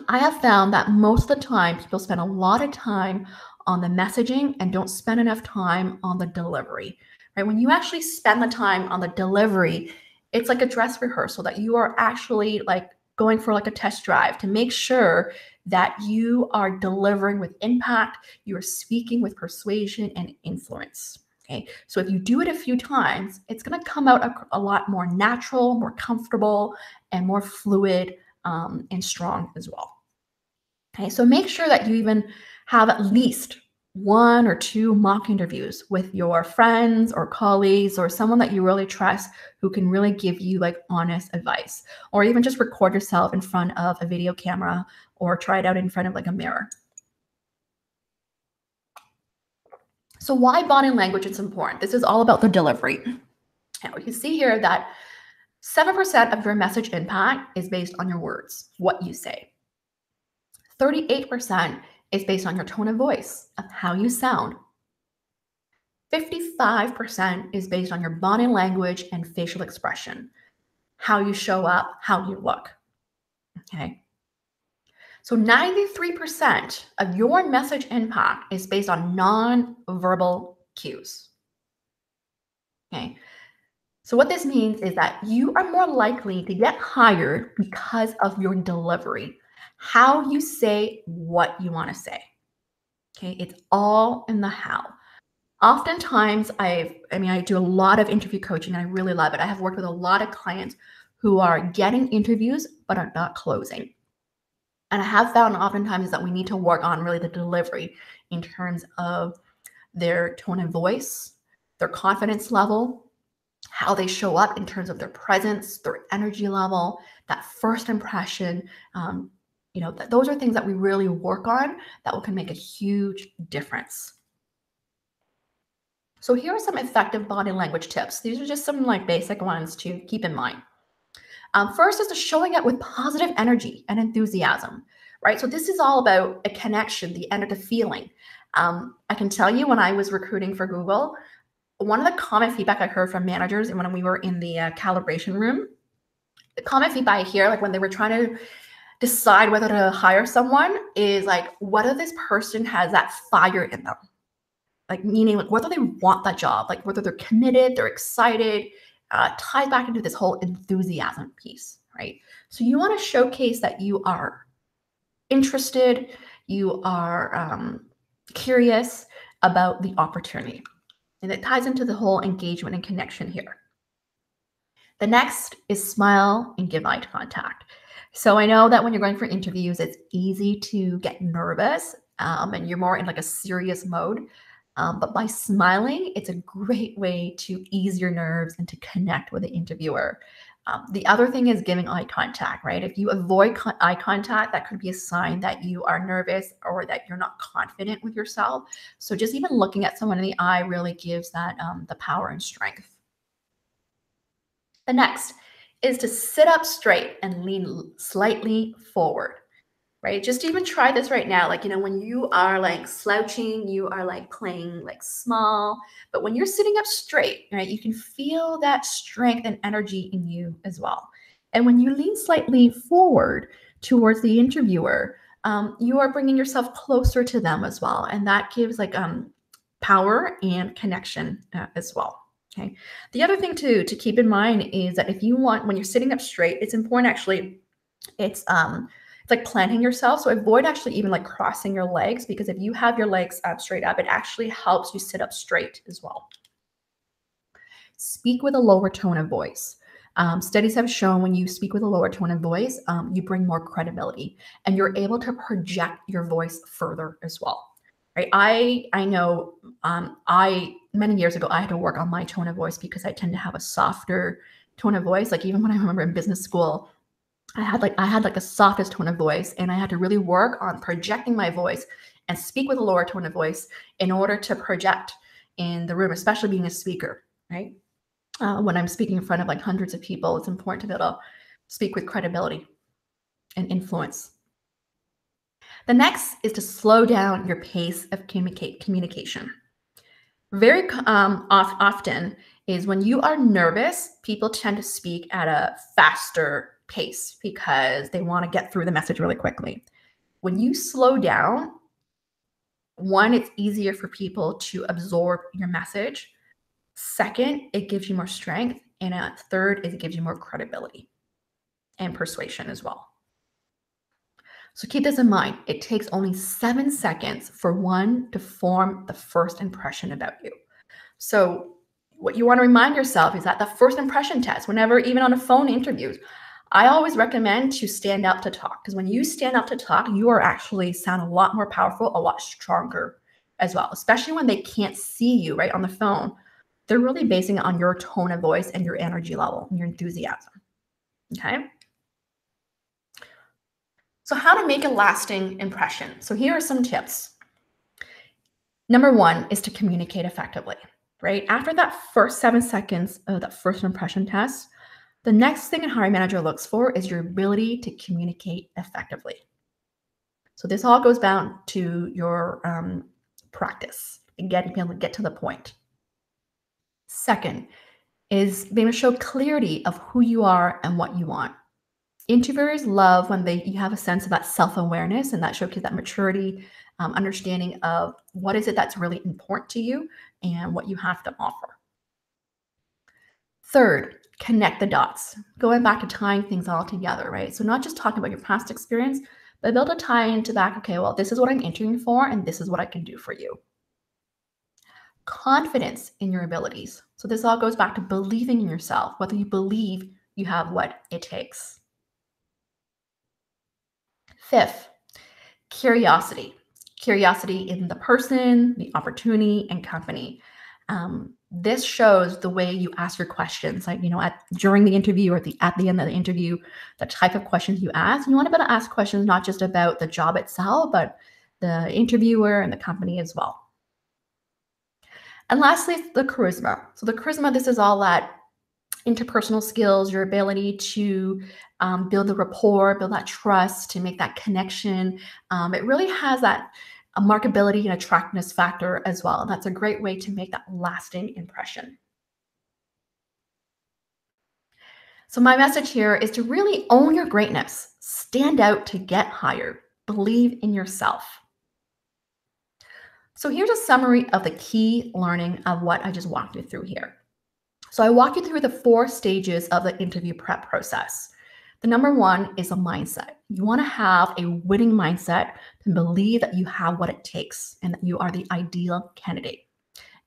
Speaker 1: I have found that most of the time people spend a lot of time on the messaging and don't spend enough time on the delivery, right? When you actually spend the time on the delivery, it's like a dress rehearsal that you are actually like going for like a test drive to make sure that you are delivering with impact, you are speaking with persuasion and influence. Okay, so if you do it a few times, it's going to come out a lot more natural, more comfortable, and more fluid and strong as well. Okay, so make sure that you even have at least one or two mock interviews with your friends or colleagues or someone that you really trust who can really give you like honest advice, or even just record yourself in front of a video camera or try it out in front of like a mirror. So why body language is important? This is all about the delivery. Now you can see here that 7% of your message impact is based on your words, what you say. 38% is based on your tone of voice, of how you sound. 55% is based on your body language and facial expression, how you show up, how you look. Okay. So 93% of your message impact is based on non-verbal cues. Okay. So what this means is that you are more likely to get hired because of your delivery, how you say what you want to say. Okay, it's all in the how. Oftentimes, I do a lot of interview coaching and I really love it. I have worked with a lot of clients who are getting interviews but are not closing. And I have found oftentimes that we need to work on really the delivery in terms of their tone of voice, their confidence level, how they show up in terms of their presence, their energy level, that first impression. Those are things that we really work on that can make a huge difference. So here are some effective body language tips. These are just some like basic ones to keep in mind. First is showing up with positive energy and enthusiasm, right? So this is all about a connection, the feeling. I can tell you when I was recruiting for Google, one of the common feedback I heard from managers and when we were in the calibration room, the common feedback I hear, like when they were trying to decide whether to hire someone, is like, whether this person has that fire in them. Like meaning like whether they want that job, like whether they're committed, they're excited, ties back into this whole enthusiasm piece, right? So you want to showcase that you are interested, you are curious about the opportunity. And it ties into the whole engagement and connection here. The next is smile and give eye contact. So I know that when you're going for interviews, it's easy to get nervous and you're more in like a serious mode. But by smiling, it's a great way to ease your nerves and to connect with the interviewer. The other thing is giving eye contact, right? If you avoid eye contact, that could be a sign that you are nervous or that you're not confident with yourself. So just even looking at someone in the eye really gives that the power and strength. The next is to sit up straight and lean slightly forward. Right? Just even try this right now. Like, when you are like slouching, you are like playing like small, but when you're sitting up straight, right, you can feel that strength and energy in you as well. And when you lean slightly forward towards the interviewer, you are bringing yourself closer to them as well. And that gives like power and connection as well. Okay. The other thing to keep in mind is that when you're sitting up straight, it's important actually, it's like planting yourself. So avoid actually even like crossing your legs, because if you have your legs up straight up, it actually helps you sit up straight as well. Speak with a lower tone of voice. Studies have shown when you speak with a lower tone of voice, you bring more credibility and you're able to project your voice further as well. Right? I know many years ago, I had to work on my tone of voice because I tend to have a softer tone of voice. Like even when I remember in business school, I had like a softest tone of voice, and I had to really work on projecting my voice and speak with a lower tone of voice in order to project in the room, especially being a speaker, right? When I'm speaking in front of like hundreds of people, it's important to be able to speak with credibility and influence. The next is to slow down your pace of communication. Very often is when you are nervous, people tend to speak at a faster pace because they want to get through the message really quickly. When you slow down, one, it's easier for people to absorb your message. Second, it gives you more strength. And third is it gives you more credibility and persuasion as well. So keep this in mind. It takes only 7 seconds for one to form the first impression about you. So what you want to remind yourself is that the first impression test, whenever, even on a phone interview, I always recommend to stand up to talk, because when you stand up to talk, you are actually sound a lot more powerful, a lot stronger as well, especially when they can't see you right on the phone. They're really basing it on your tone of voice and your energy level and your enthusiasm. Okay. So how to make a lasting impression. So here are some tips. Number one is to communicate effectively, right? After that first 7 seconds of that first impression test, the next thing a hiring manager looks for is your ability to communicate effectively. So this all goes down to your practice and being able to get to the point. Second is being able to show clarity of who you are and what you want. Interviewers love when you have a sense of that self-awareness, and that showcases that maturity, understanding of what is it that's really important to you and what you have to offer. Third, connect the dots. Going back to tying things all together, right? So not just talking about your past experience, but be able to tie into that, okay, well, this is what I'm interviewing for, and this is what I can do for you. Confidence in your abilities. So this all goes back to believing in yourself, whether you believe you have what it takes. Fifth, curiosity. Curiosity in the person, the opportunity, and company. This shows the way you ask your questions, like, during the interview or at the end of the interview, the type of questions you ask. You want to be able to ask questions not just about the job itself, but the interviewer and the company as well. And lastly, the charisma. So the charisma, this is all that interpersonal skills, your ability to build the rapport, build that trust, to make that connection. It really has that markability and attractiveness factor as well. And that's a great way to make that lasting impression. So my message here is to really own your greatness, stand out to get hired, believe in yourself. So here's a summary of the key learning of what I just walked you through here. So I walked you through the 4 stages of the interview prep process. The number one is a mindset. You want to have a winning mindset and believe that you have what it takes and that you are the ideal candidate,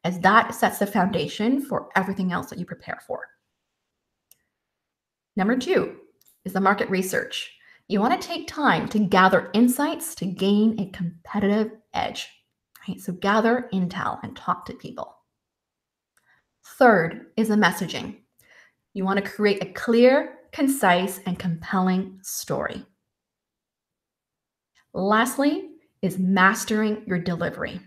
Speaker 1: as that sets the foundation for everything else that you prepare for. Number 2 is the market research. You want to take time to gather insights to gain a competitive edge. Right? So gather intel and talk to people. Third is the messaging. You want to create a clear, concise, and compelling story. Lastly is mastering your delivery.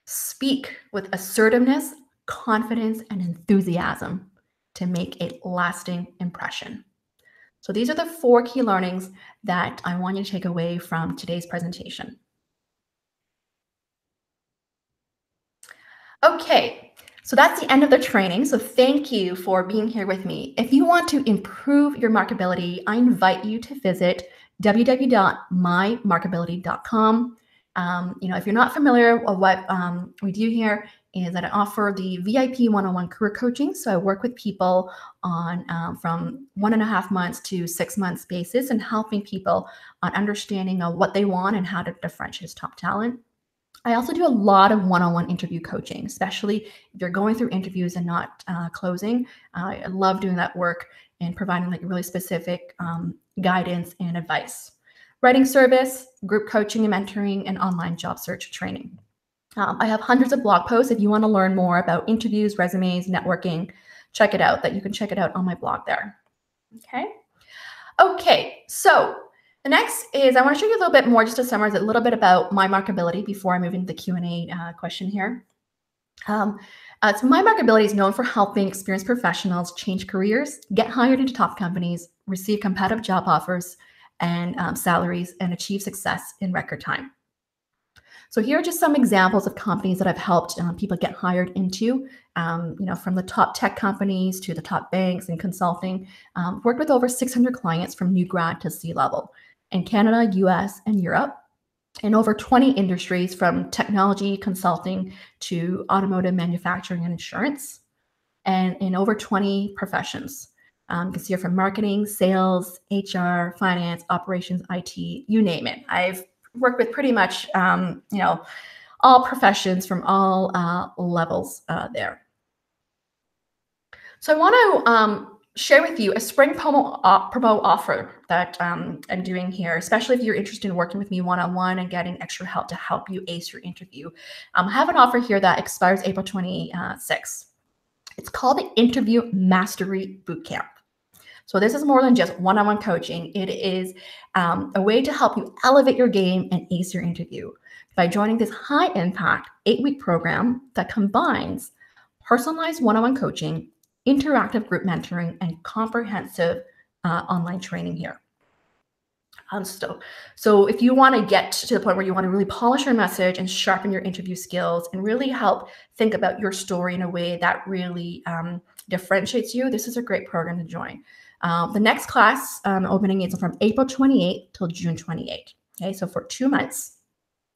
Speaker 1: Speak with assertiveness, confidence, and enthusiasm to make a lasting impression. So these are the 4 key learnings that I want you to take away from today's presentation. Okay, so that's the end of the training. So thank you for being here with me. If you want to improve your markability, I invite you to visit www.mymarkability.com. If you're not familiar with what we do here, is that I offer the VIP one-on-one career coaching. So I work with people on from 1.5 months to 6 months basis, and helping people on understanding what they want and how to differentiate as top talent. I also do a lot of one-on-one interview coaching, especially if you're going through interviews and not closing. I love doing that work and providing really specific guidance and advice. Writing service, group coaching and mentoring, and online job search training. I have hundreds of blog posts. If you want to learn more about interviews, resumes, networking, check it out. You can check it out on my blog there. Okay, so the next is I want to show you a little bit more, just to summarize a little bit about my markability before I move into the Q&A question here. So my markability is known for helping experienced professionals change careers, get hired into top companies, receive competitive job offers and salaries, and achieve success in record time. So here are just some examples of companies that I've helped people get hired into, from the top tech companies to the top banks and consulting. Worked with over 600 clients from new grad to C-level in Canada, US, and Europe, in over 20 industries from technology, consulting to automotive manufacturing and insurance, and in over 20 professions. You can see here from marketing, sales, HR, finance, operations, IT, you name it. I've worked with pretty much, all professions, from all levels there. So I want to share with you a spring promo offer that I'm doing here, especially if you're interested in working with me one-on-one and getting extra help to help you ace your interview. I have an offer here that expires April 26th. It's called the Interview Mastery Bootcamp. So this is more than just one-on-one coaching. It is a way to help you elevate your game and ace your interview by joining this high-impact 8-week program that combines personalized one-on-one coaching, interactive group mentoring, and comprehensive online training here. So if you want to get to the point where you want to really polish your message and sharpen your interview skills and really help think about your story in a way that really differentiates you, this is a great program to join. The next class opening is from April 28th till June 28th. Okay, so for 2 months.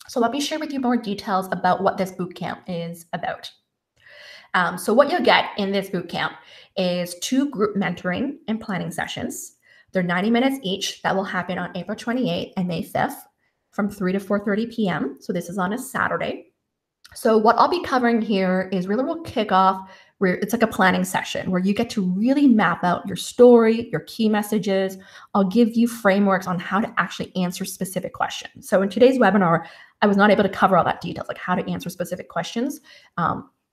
Speaker 1: So let me share with you more details about what this bootcamp is about. So what you'll get in this bootcamp is 2 group mentoring and planning sessions. They're 90 minutes each. That will happen on April 28th and May 5th from 3 to 4:30 p.m. So this is on a Saturday. So what I'll be covering here is really we'll kick off where it's like a planning session where you get to really map out your story, your key messages. I'll give you frameworks on how to actually answer specific questions. So in today's webinar, I was not able to cover all that details, like how to answer specific questions.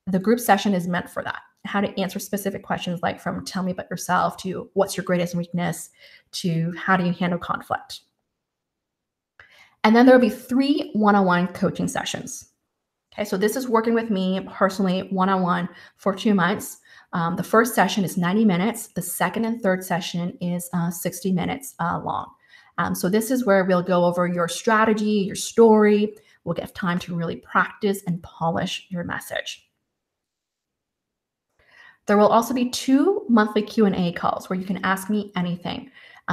Speaker 1: The group session is meant for that. How to answer specific questions, like from tell me about yourself to what's your greatest weakness to how do you handle conflict. And then there will be 3 one-on-one coaching sessions. Okay, so this is working with me personally one-on-one for 2 months. The first session is 90 minutes. The second and third session is 60 minutes long. So this is where we'll go over your strategy, your story. We'll get time to really practice and polish your message. There will also be 2 monthly Q&A calls where you can ask me anything.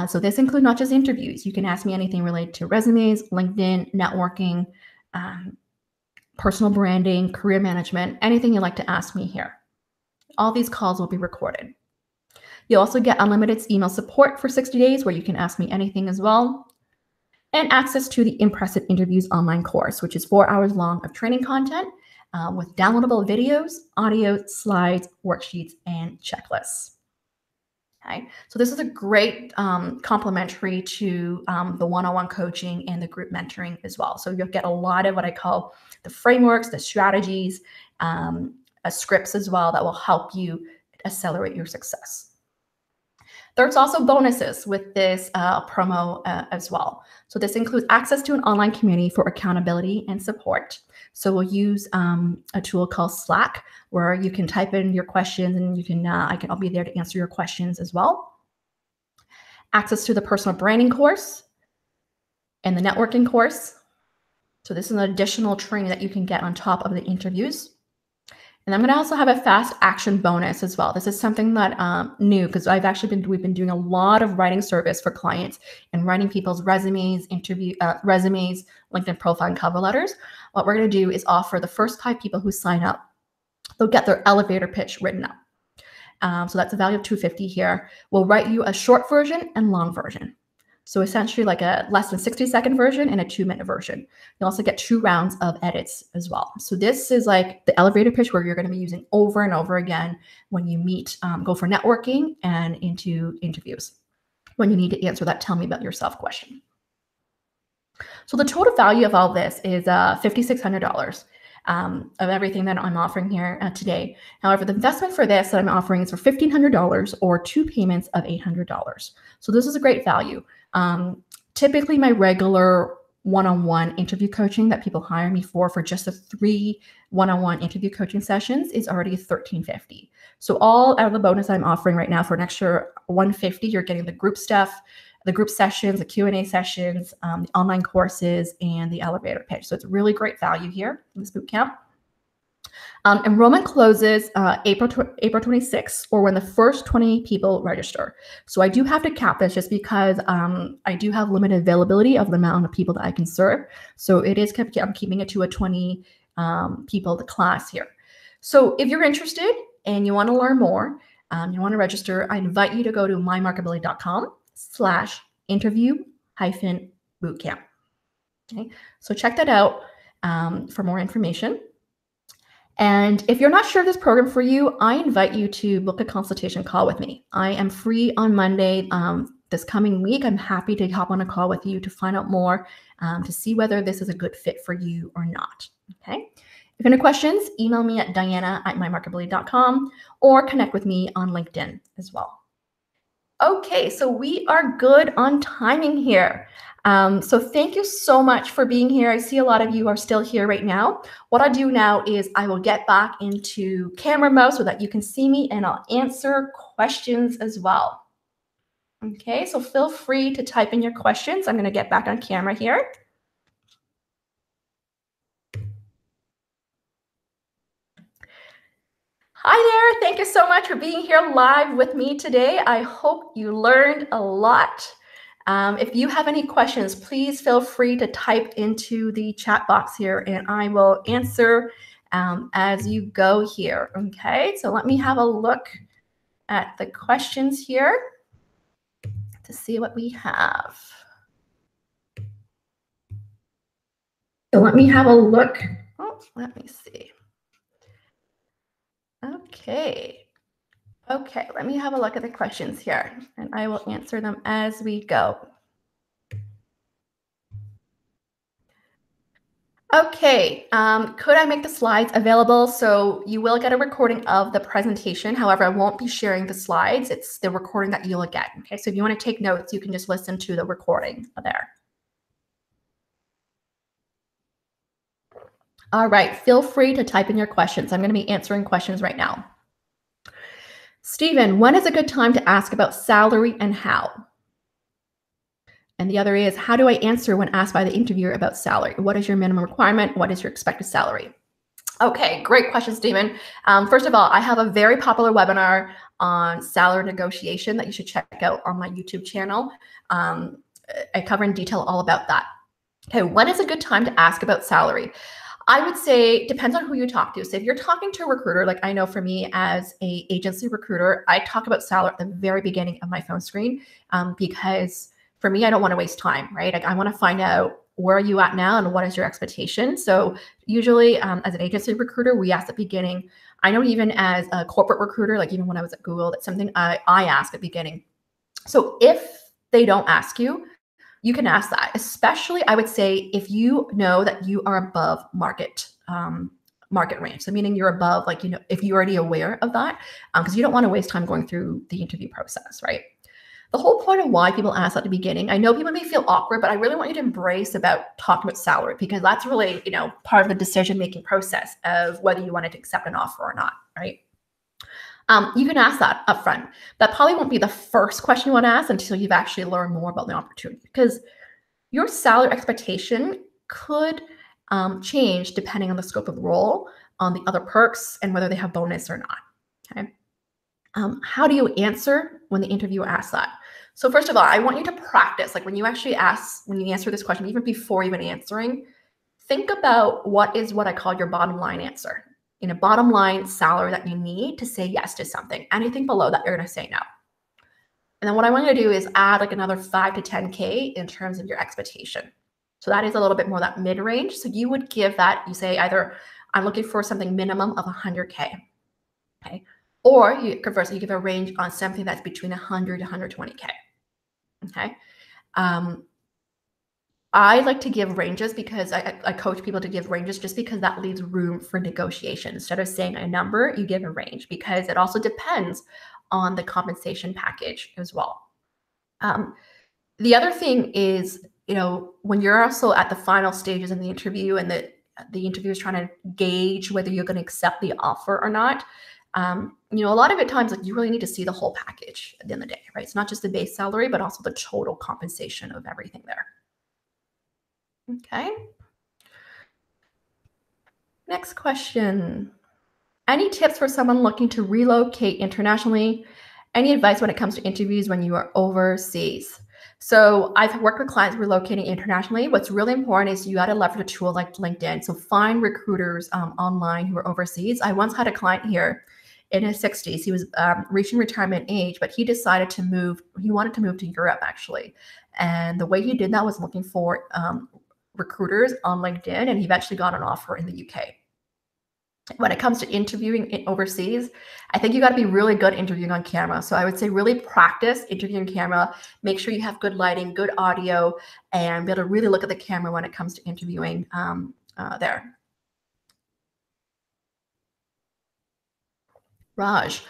Speaker 1: So this includes not just interviews. You can ask me anything related to resumes, LinkedIn, networking, personal branding, career management, anything you'd like to ask me here. All these calls will be recorded. You'll also get unlimited email support for 60 days where you can ask me anything as well. And access to the Impressive Interviews online course, which is 4 hours long of training content with downloadable videos, audio, slides, worksheets, and checklists. Okay, so this is a great complementary to the one-on-one coaching and the group mentoring as well. So you'll get a lot of what I call the frameworks, the strategies, scripts as well that will help you accelerate your success. There's also bonuses with this promo as well. So this includes access to an online community for accountability and support. So we'll use a tool called Slack where you can type in your questions and you can I'll be there to answer your questions as well. Access to the personal branding course and the networking course. So this is an additional training that you can get on top of the interviews. And I'm going to also have a fast action bonus as well. This is something that new because we've been doing a lot of writing service for clients and writing people's resumes, resumes, LinkedIn profile, and cover letters. What we're going to do is offer the first 5 people who sign up, they'll get their elevator pitch written up. So that's a value of $250 here. We'll write you a short version and long version. So essentially like a less than 60-second version and a 2-minute version. You'll also get 2 rounds of edits as well. So this is like the elevator pitch where you're going to be using over and over again when you meet, go for networking and into interviews, when you need to answer that tell me about yourself question. So the total value of all this is $5,600 of everything that I'm offering here today. However, the investment for this that I'm offering is for $1,500 or 2 payments of $800. So this is a great value. Typically my regular one-on-one interview coaching that people hire me for just the 3 one-on-one interview coaching sessions is already $1,350. So all out of the bonus I'm offering right now for an extra $150, you're getting the group stuff, the group sessions, the Q&A sessions, the online courses, and the elevator pitch. So it's really great value here in this bootcamp. Enrollment closes April 26th or when the first 20 people register. So I do have to cap this just because I do have limited availability of the amount of people that I can serve. So it is I'm keeping it to a 20 people class here. So if you're interested and you want to learn more, you want to register, I invite you to go to mymarkability.com/interview-bootcamp. Okay, so check that out. for more information. And if you're not sure of this program for you, I invite you to book a consultation call with me. I am free on Monday this coming week. I'm happy to hop on a call with you to find out more, to see whether this is a good fit for you or not. Okay. If you have any questions, email me at diana@mymarketability.com or connect with me on LinkedIn as well. Okay, so we are good on timing here. So thank you so much for being here. I see a lot of you are still here right now. What I'll do now is I will get back into camera mode so that you can see me, and I'll answer questions as well. Okay, so feel free to type in your questions. I'm going to get back on camera here. Hi there. Thank you so much for being here live with me today. I hope you learned a lot. If you have any questions, please feel free to type into the chat box here, and I will answer as you go here. Okay, so let me have a look at the questions here to see what we have. So let me have a look. Oh, let me see. Okay. Okay, let me have a look at the questions here, and I will answer them as we go. Okay, could I make the slides available? So you will get a recording of the presentation. However, I won't be sharing the slides. It's the recording that you'll get. Okay, so if you want to take notes, you can just listen to the recording there. All right, feel free to type in your questions. I'm going to be answering questions right now. Stephen, when is a good time to ask about salary and how? And the other is, how do I answer when asked by the interviewer about salary? What is your minimum requirement? What is your expected salary? Okay, great question, Stephen. First of all, I have a very popular webinar on salary negotiation that you should check out on my YouTube channel. I cover in detail all about that. Okay, when is a good time to ask about salary? I would say depends on who you talk to. So if you're talking to a recruiter, like I know for me as a agency recruiter, I talk about salary at the very beginning of my phone screen because for me, I don't want to waste time, right? Like I want to find out where are you at now and what is your expectation. So usually as an agency recruiter, we ask at the beginning. I know even as a corporate recruiter, like even when I was at Google, that's something I ask at the beginning. So if they don't ask you, you can ask that, especially I would say if you know that you are above market range. So meaning you're above, like, you know, if you're already aware of that, because you don't want to waste time going through the interview process, right? The whole point of why people ask at the beginning, I know people may feel awkward, but I really want you to embrace about talking about salary because that's really, you know, part of the decision-making process of whether you wanted to accept an offer or not, right? You can ask that up front. That probably won't be the first question you want to ask until you've actually learned more about the opportunity because your salary expectation could change depending on the scope of the role, on the other perks, and whether they have bonus or not, okay? How do you answer when the interviewer asks that? So first of all, I want you to practice, like when you actually ask, when you answer this question, even before even answering, think about what I call your bottom line answer. In a bottom line salary that you need to say yes to something. Anything below that, you're going to say no. And then what I want you to do is add like another 5 to 10K in terms of your expectation. So that is a little bit more that mid-range. So you would give that, you say either I'm looking for something minimum of 100K, okay? Or you conversely, you give a range on something that's between 100 to 120K, okay? I like to give ranges because I coach people to give ranges just because that leaves room for negotiation. Instead of saying a number, you give a range because it also depends on the compensation package as well. The other thing is, you know, when you're also at the final stages in the interview and the interviewer is trying to gauge whether you're going to accept the offer or not, you know, a lot of times like you really need to see the whole package at the end of the day, right? It's not just the base salary, but also the total compensation of everything there. Okay. Next question. Any tips for someone looking to relocate internationally? Any advice when it comes to interviews when you are overseas? So I've worked with clients relocating internationally. What's really important is you got to leverage a tool like LinkedIn. So find recruiters online who are overseas. I once had a client here in his 60s. He was reaching retirement age, but he decided to move. He wanted to move to Europe actually. And the way he did that was looking for recruiters on LinkedIn, and he eventually got an offer in the UK. When it comes to interviewing overseas, I think you got to be really good interviewing on camera. So I would say really practice interviewing camera. Make sure you have good lighting, good audio, and be able to really look at the camera when it comes to interviewing there. Raj,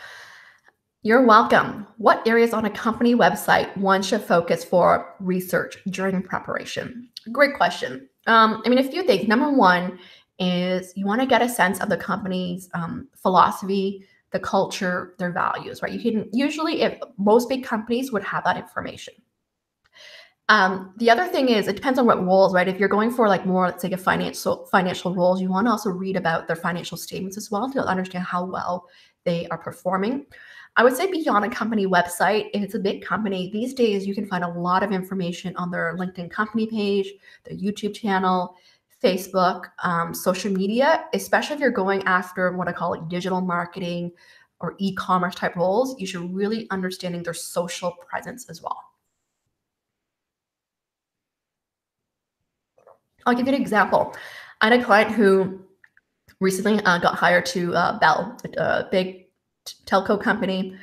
Speaker 1: you're welcome. What areas on a company website one should focus for research during preparation? Great question. I mean, a few things. Number one is you want to get a sense of the company's philosophy, the culture, their values, right? You can usually, if most big companies would have that information. The other thing is it depends on what roles, right? If you're going for like more, let's say, a financial roles, you want to also read about their financial statements as well to understand how well they are performing. I would say beyond a company website, if it's a big company, these days you can find a lot of information on their LinkedIn company page, their YouTube channel, Facebook, social media, especially if you're going after what I call like digital marketing or e-commerce type roles, you should really understanding their social presence as well. I'll give you an example. I had a client who recently got hired to Bell, a big telco company,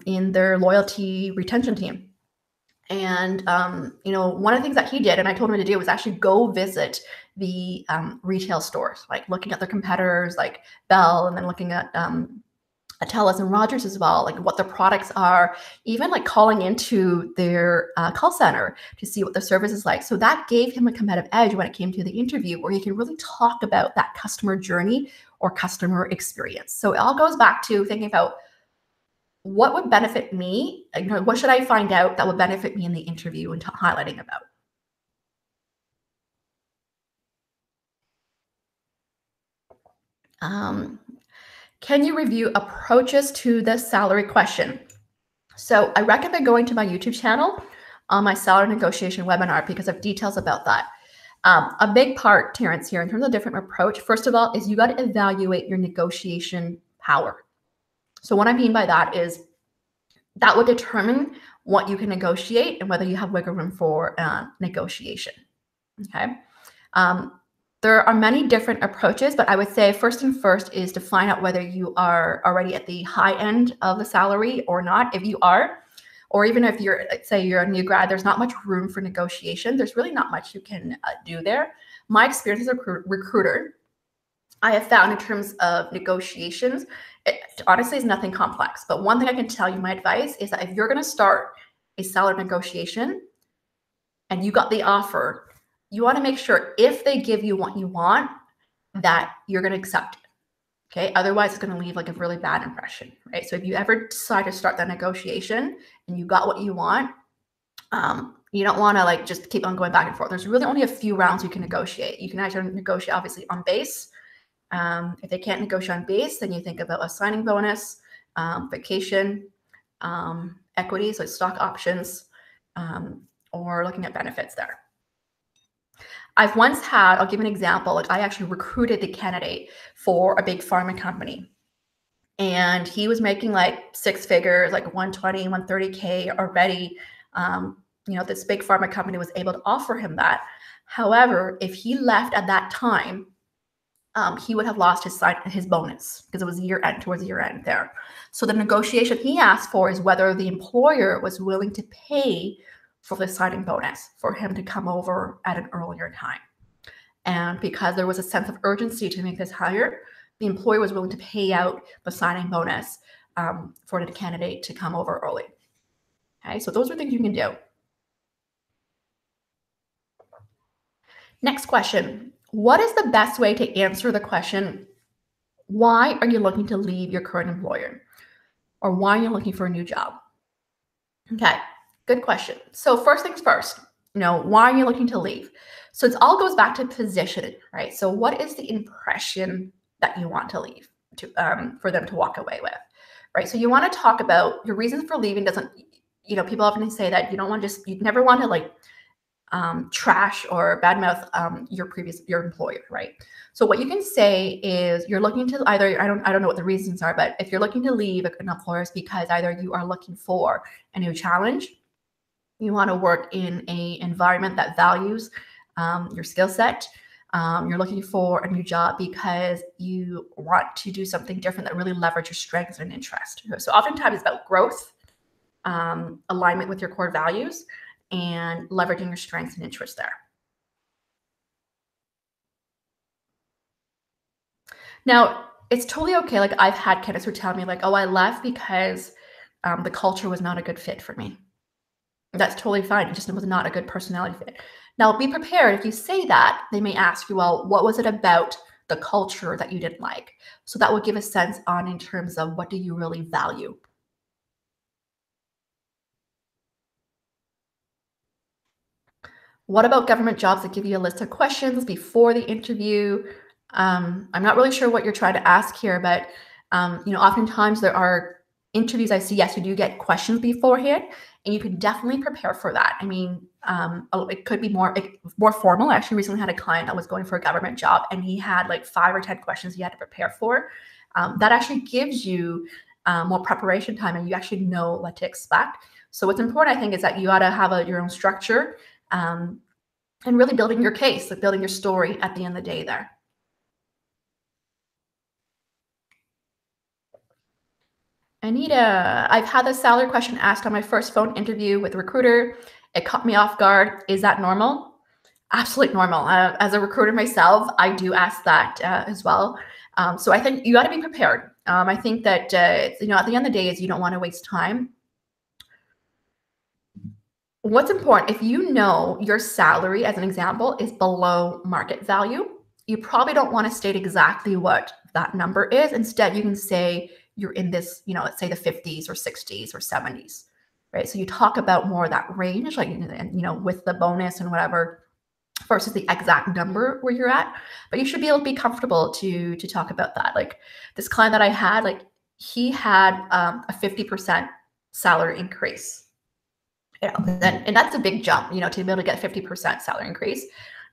Speaker 1: in their loyalty retention team. And, one of the things that he did, and I told him to do, was actually go visit the retail stores, like looking at their competitors like Bell, and then looking at TELUS and Rogers as well, like what their products are, even like calling into their call center to see what the service is like. So that gave him a competitive edge when it came to the interview, where he can really talk about that customer journey or customer experience. So it all goes back to thinking about what would benefit me, what should I find out that would benefit me in the interview and highlighting about. Can you review approaches to the salary question? So I recommend going to my YouTube channel on my salary negotiation webinar because I have details about that. A big part, Terrence, here in terms of different approach, first of all, is you got to evaluate your negotiation power. So what I mean by that is that would determine what you can negotiate and whether you have wiggle room for negotiation. Okay. There are many different approaches, but I would say first is to find out whether you are already at the high end of the salary or not. If you are, or even if you're, say you're a new grad, there's not much room for negotiation. There's really not much you can do there. My experience as a recruiter, I have found in terms of negotiations, it honestly is nothing complex. But one thing I can tell you, my advice is that if you're going to start a salary negotiation and you got the offer, you want to make sure if they give you what you want, that you're going to accept it. Okay. Otherwise, it's going to leave like a really bad impression, right? So if you ever decide to start that negotiation and you got what you want, you don't want to like just keep on going back and forth. There's really only a few rounds you can negotiate. You can actually negotiate obviously on base. If they can't negotiate on base, then you think about a signing bonus, vacation, equity, so stock options, or looking at benefits there. I've once had, I'll give an example, like I actually recruited the candidate for a big pharma company. And he was making like six figures, like 120, 130K already. This big pharma company was able to offer him that. However, if he left at that time, he would have lost his bonus because it was towards year end there. So the negotiation he asked for is whether the employer was willing to pay for the signing bonus for him to come over at an earlier time. And because there was a sense of urgency to make this hire, the employer was willing to pay out the signing bonus for the candidate to come over early. Okay, so those are things you can do. Next question. What is the best way to answer the question, why are you looking to leave your current employer? Or why are you looking for a new job? Okay, good question. So first things first, why are you looking to leave? So it all goes back to positioning, right? So what is the impression that you want to leave for them to walk away with, right? So you want to talk about your reasons for leaving. People often say that you never want to like trash or badmouth your employer, right? So what you can say is you're looking to either, I don't know what the reasons are, but if you're looking to leave an employer, it's because either you are looking for a new challenge, you want to work in an environment that values your skill set. You're looking for a new job because you want to do something different that really leverage your strengths and interest. So oftentimes it's about growth, alignment with your core values, and leveraging your strengths and interests there. Now, it's totally okay. Like I've had candidates who tell me like, oh, I left because the culture was not a good fit for me. That's totally fine. It just was not a good personality fit. Now, be prepared. If you say that, they may ask you, well, what was it about the culture that you didn't like? So that will give a sense on in terms of what do you really value. What about government jobs that give you a list of questions before the interview? I'm not really sure what you're trying to ask here, but oftentimes there are interviews I see. Yes, you do get questions beforehand, and you can definitely prepare for that. I mean, it could be more formal. I actually recently had a client that was going for a government job, and he had like 5 or 10 questions he had to prepare for. That actually gives you more preparation time, and you actually know what to expect. So what's important, I think, is that you ought to have your own structure, and really building your case, like building your story at the end of the day there. Anita, I've had the salary question asked on my first phone interview with a recruiter. It caught me off guard. Is that normal? Absolutely normal. As a recruiter myself, I do ask that as well. So I think you got to be prepared. I think that, at the end of the day is you don't want to waste time. What's important, if you know your salary, as an example, is below market value, you probably don't want to state exactly what that number is. Instead, you can say you're in this, let's say the 50s or 60s or 70s, right? So you talk about more of that range, like, with the bonus and whatever, versus the exact number where you're at. But you should be able to be comfortable to talk about that. Like this client that I had, like he had a 50% salary increase. And that's a big jump, to be able to get 50% salary increase.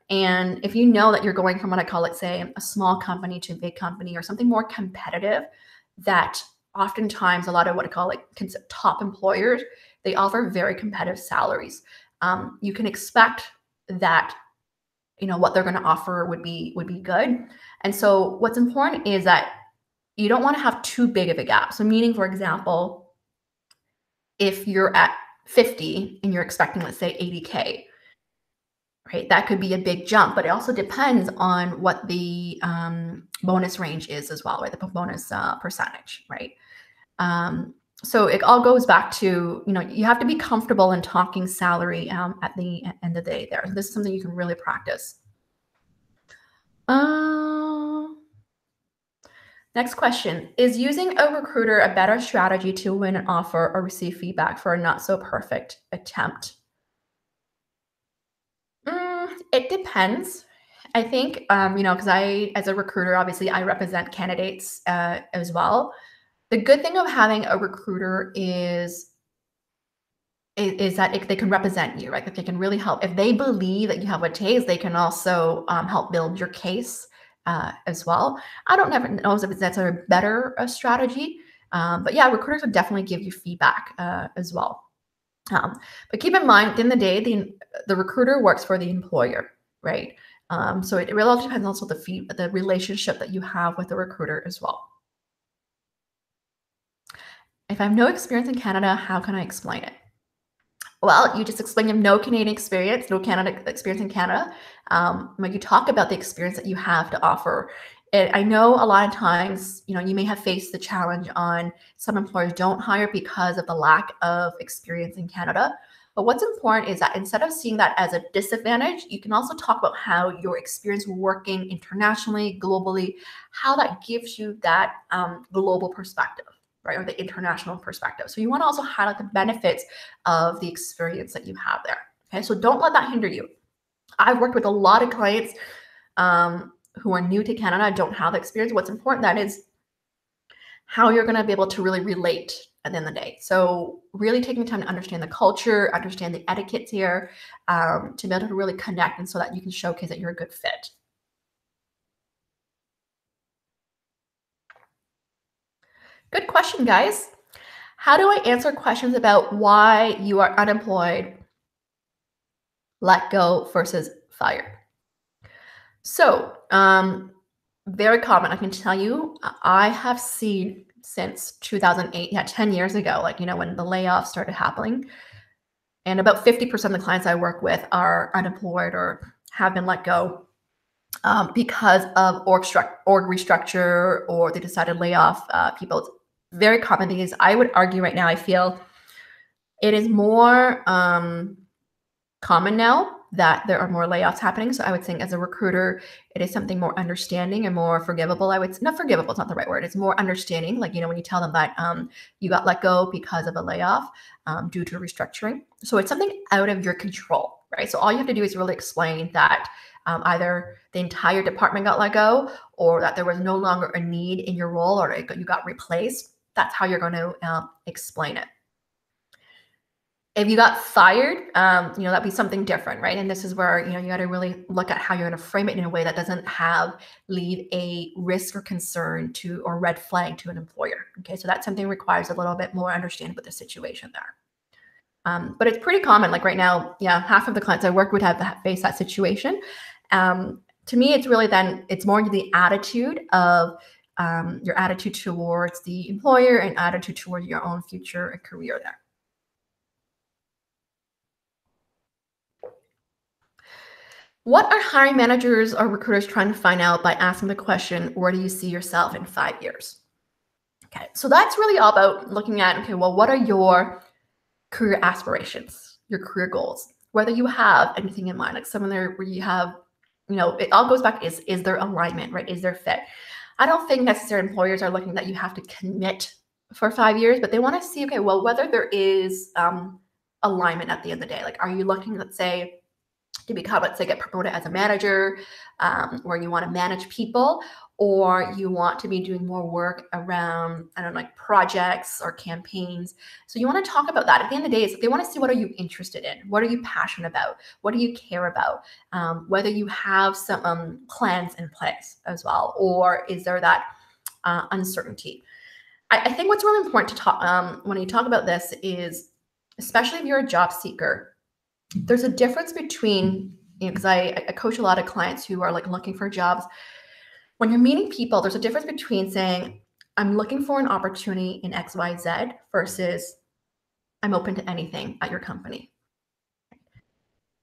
Speaker 1: And if you know that you're going from what I call it, say, a small company to a big company or something more competitive, that oftentimes a lot of what I call like top employers, they offer very competitive salaries. You can expect that, what they're going to offer would be good. And so what's important is that you don't want to have too big of a gap. So meaning, for example, if you're at 50 and you're expecting, let's say 80K, right? That could be a big jump, but it also depends on what the bonus range is as well, right? The bonus percentage, right? So it all goes back to, you have to be comfortable in talking salary at the end of the day there. This is something you can really practice. Next question. Is using a recruiter a better strategy to win an offer or receive feedback for a not so perfect attempt? It depends. I think, because as a recruiter, obviously I represent candidates as well. The good thing of having a recruiter is that if they can represent you, right? That they can really help. If they believe that you have what it takes, they can also help build your case as well. I don't never know if that's a better strategy, but yeah, recruiters will definitely give you feedback as well. But keep in mind, at the end of the day, the recruiter works for the employer, right? So it really all depends also the relationship that you have with the recruiter as well. If I have no experience in Canada, how can I explain it? Well, you just explain you have no Canadian experience, no Canada experience in Canada. When you talk about the experience that you have to offer, I know a lot of times, you may have faced the challenge on some employers don't hire because of the lack of experience in Canada. But what's important is that instead of seeing that as a disadvantage, you can also talk about how your experience working internationally, globally, how that gives you that global perspective, right? Or the international perspective. So you want to also highlight the benefits of the experience that you have there. Okay, so don't let that hinder you. I've worked with a lot of clients who are new to Canada, don't have the experience. What's important that is how you're going to be able to really relate at the end of the day. So really taking the time to understand the culture, understand the etiquettes here, to be able to really connect, and so that you can showcase that you're a good fit. Good question, guys. How do I answer questions about why you are unemployed, let go versus fired? So, very common. I can tell you, I have seen since 2008, yeah, 10 years ago, like, when the layoffs started happening, and about 50% of the clients I work with are unemployed or have been let go because of org restructure, or they decided to lay off people. It's very common because I would argue right now, I feel it is more common now that there are more layoffs happening. So I would think as a recruiter, it is something more understanding and more forgivable. Not forgivable, it's not the right word. It's more understanding. Like, when you tell them that you got let go because of a layoff due to restructuring. So it's something out of your control, right? So all you have to do is really explain that either the entire department got let go, or that there was no longer a need in your role, or you got replaced. That's how you're going to explain it. If you got fired, that'd be something different, right? And this is where, you got to really look at how you're going to frame it in a way that doesn't leave a risk or concern or red flag to an employer. Okay, so that's something that requires a little bit more understanding with the situation there. But it's pretty common. Like right now, yeah, half of the clients I work with have faced that situation. To me, it's more the attitude of your attitude towards the employer and attitude towards your own future and career there. What are hiring managers or recruiters trying to find out by asking the question, where do you see yourself in 5 years? Okay, so that's really all about looking at, okay, well, what are your career aspirations, your career goals? Whether you have anything in mind, like someone there where you have, it all goes back, is there alignment, right? Is there fit? I don't think necessarily employers are looking that you have to commit for 5 years, but they want to see, okay, well, whether there is alignment at the end of the day. Like, are you looking, let's say, to become, let's say, get promoted as a manager, where you want to manage people, or you want to be doing more work around, I don't know, like projects or campaigns. So you want to talk about that. At the end of the day, they want to see, what are you interested in? What are you passionate about? What do you care about? Whether you have some plans in place as well, or is there that uncertainty? I think what's really important to talk when you talk about this is, especially if you're a job seeker, there's a difference between, because I coach a lot of clients who are like looking for jobs. When you're meeting people, there's a difference between saying, I'm looking for an opportunity in XYZ versus I'm open to anything at your company.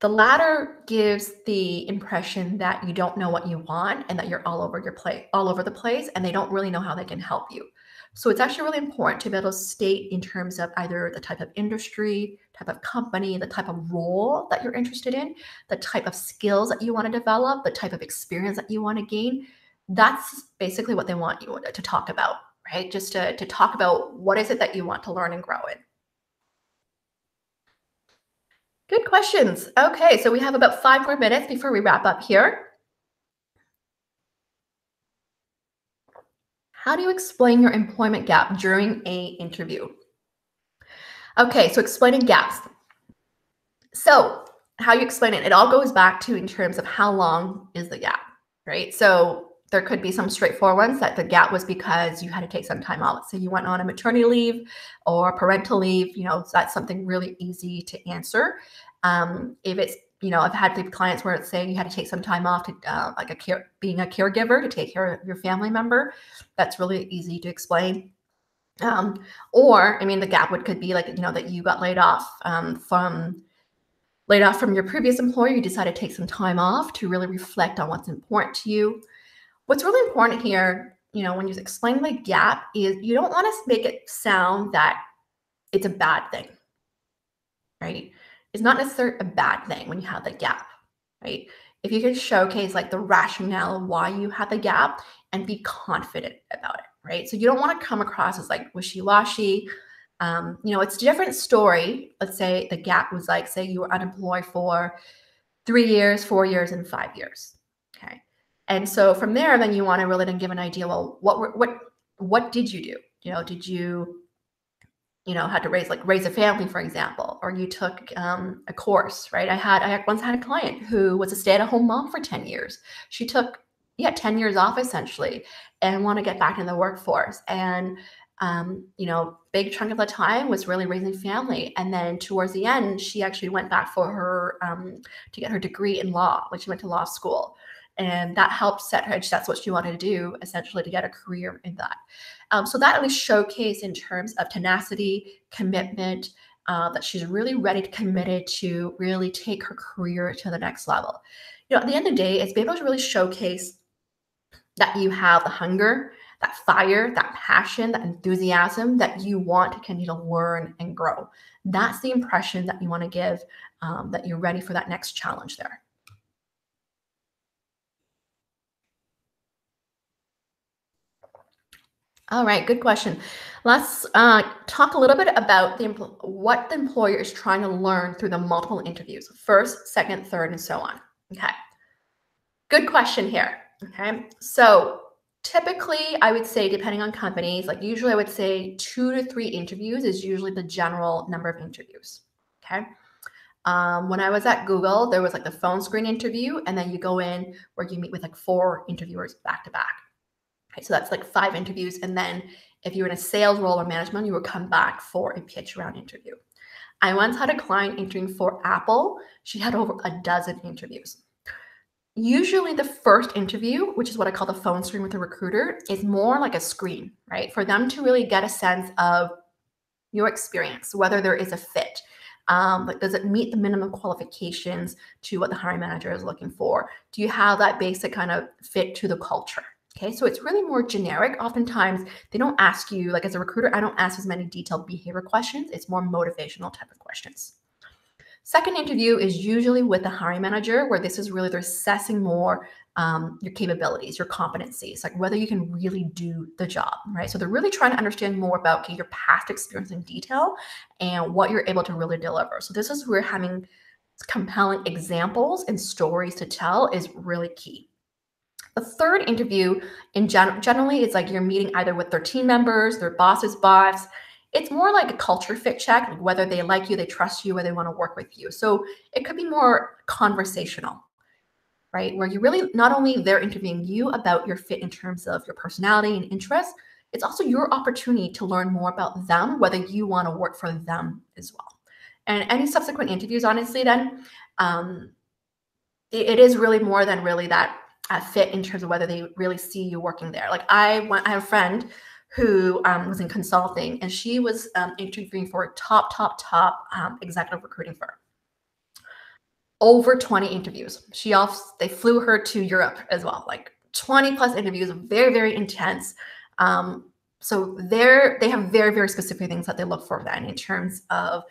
Speaker 1: The latter gives the impression that you don't know what you want and that you're all over the place, and they don't really know how they can help you. So it's actually really important to be able to state in terms of either the type of industry, type of company, the type of role that you're interested in, the type of skills that you want to develop, the type of experience that you want to gain. That's basically what they want you to talk about, right? Just to talk about what is it that you want to learn and grow in. Good questions. Okay, so we have about 5 more minutes before we wrap up here. How do you explain your employment gap during an interview? Okay, so explaining gaps. So how you explain it, it all goes back to in terms of how long is the gap, right? So there could be some straightforward ones that the gap was because you had to take some time out. So you went on a maternity leave or parental leave, so that's something really easy to answer. If it's, I've had clients where it's saying you had to take some time off to being a caregiver to take care of your family member. That's really easy to explain. Or, the gap could be like, that you got laid off from your previous employer. You decided to take some time off to really reflect on what's important to you. What's really important here, when you explain the gap, is you don't want to make it sound that it's a bad thing, right? It's not necessarily a bad thing when you have the gap, right? If you can showcase like the rationale of why you had the gap and be confident about it, right? So you don't want to come across as like wishy-washy. It's a different story. Let's say the gap was like, say you were unemployed for 3 years, 4 years, and 5 years. Okay. And so from there, then you want to really then give an idea, well, what did you do? Did you had to raise a family, for example, or you took a course, right? I once had a client who was a stay-at-home mom for 10 years. She took 10 years off essentially and want to get back in the workforce. And big chunk of the time was really raising family. And then towards the end, she actually went back for her to get her degree in law. Like, she went to law school. And that helped set her, that's what she wanted to do, essentially, to get a career in that. So that at least showcased in terms of tenacity, commitment, that she's really ready to committed to really take her career to the next level. At the end of the day, it's being able to really showcase that you have the hunger, that fire, that passion, that enthusiasm that you want to continue to learn and grow. That's the impression that you want to give, that you're ready for that next challenge there. All right, good question. Let's talk a little bit about what the employer is trying to learn through the multiple interviews, first, second, third, and so on. Okay, good question here. Okay, so typically I would say, depending on companies, like usually I would say 2 to 3 interviews is usually the general number of interviews. Okay. When I was at Google, there was like the phone screen interview, and then you go in where you meet with like 4 interviewers back to back. Okay, so that's like 5 interviews. And then if you're in a sales role or management, you would come back for a pitch round interview. I once had a client interviewing for Apple. She had over a dozen interviews. Usually the first interview, which is what I call the phone screen with a recruiter, is more like a screen, right? For them to really get a sense of your experience, whether there is a fit. Like, does it meet the minimum qualifications to what the hiring manager is looking for? Do you have that basic kind of fit to the culture? Okay, so it's really more generic. Oftentimes, they don't ask you, like as a recruiter, I don't ask as many detailed behavior questions. It's more motivational type of questions. Second interview is usually with the hiring manager, where this is really they're assessing more your capabilities, your competencies, like whether you can really do the job, right? So they're really trying to understand more about your past experience in detail and what you're able to really deliver. So this is where having compelling examples and stories to tell is really key. The third interview, generally, it's like you're meeting either with their team members, their boss's boss. It's more like a culture fit check, like whether they like you, they trust you, or they want to work with you. So it could be more conversational, right? Where you really not only they're interviewing you about your fit in terms of your personality and interests, it's also your opportunity to learn more about them, whether you want to work for them as well. And any subsequent interviews, honestly, then it is really more than really that fit in terms of whether they really see you working there. Like I have a friend who was in consulting, and she was interviewing for a top executive recruiting firm. Over 20 interviews. They flew her to Europe as well, like 20 plus interviews, very, very intense. So they have very, very specific things that they look for then in terms of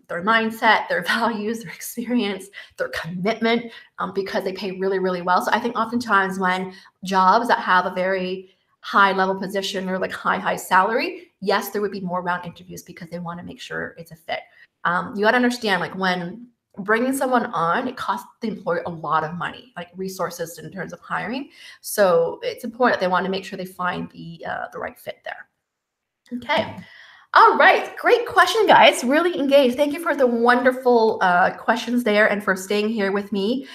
Speaker 1: their mindset, their values, their experience, their commitment, because they pay really, really well. So I think oftentimes when jobs that have a very high level position or like high salary, yes, there would be more round interviews because they want to make sure it's a fit. You got to understand, like when bringing someone on, it costs the employer a lot of money, like resources in terms of hiring. So it's important that they want to make sure they find the right fit there. Okay. All right. Great question, guys. Really engaged. Thank you for the wonderful questions there and for staying here with me.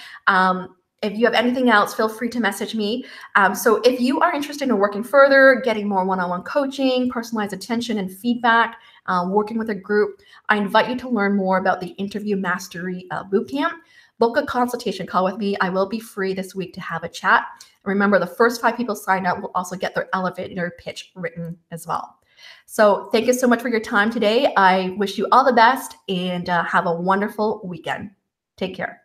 Speaker 1: If you have anything else, feel free to message me. So if you are interested in working further, getting more one-on-one coaching, personalized attention and feedback, working with a group, I invite you to learn more about the Interview Mastery Bootcamp. Book a consultation call with me. I will be free this week to have a chat. Remember, the first 5 people signed up will also get their elevator pitch written as well. So thank you so much for your time today. I wish you all the best and have a wonderful weekend. Take care.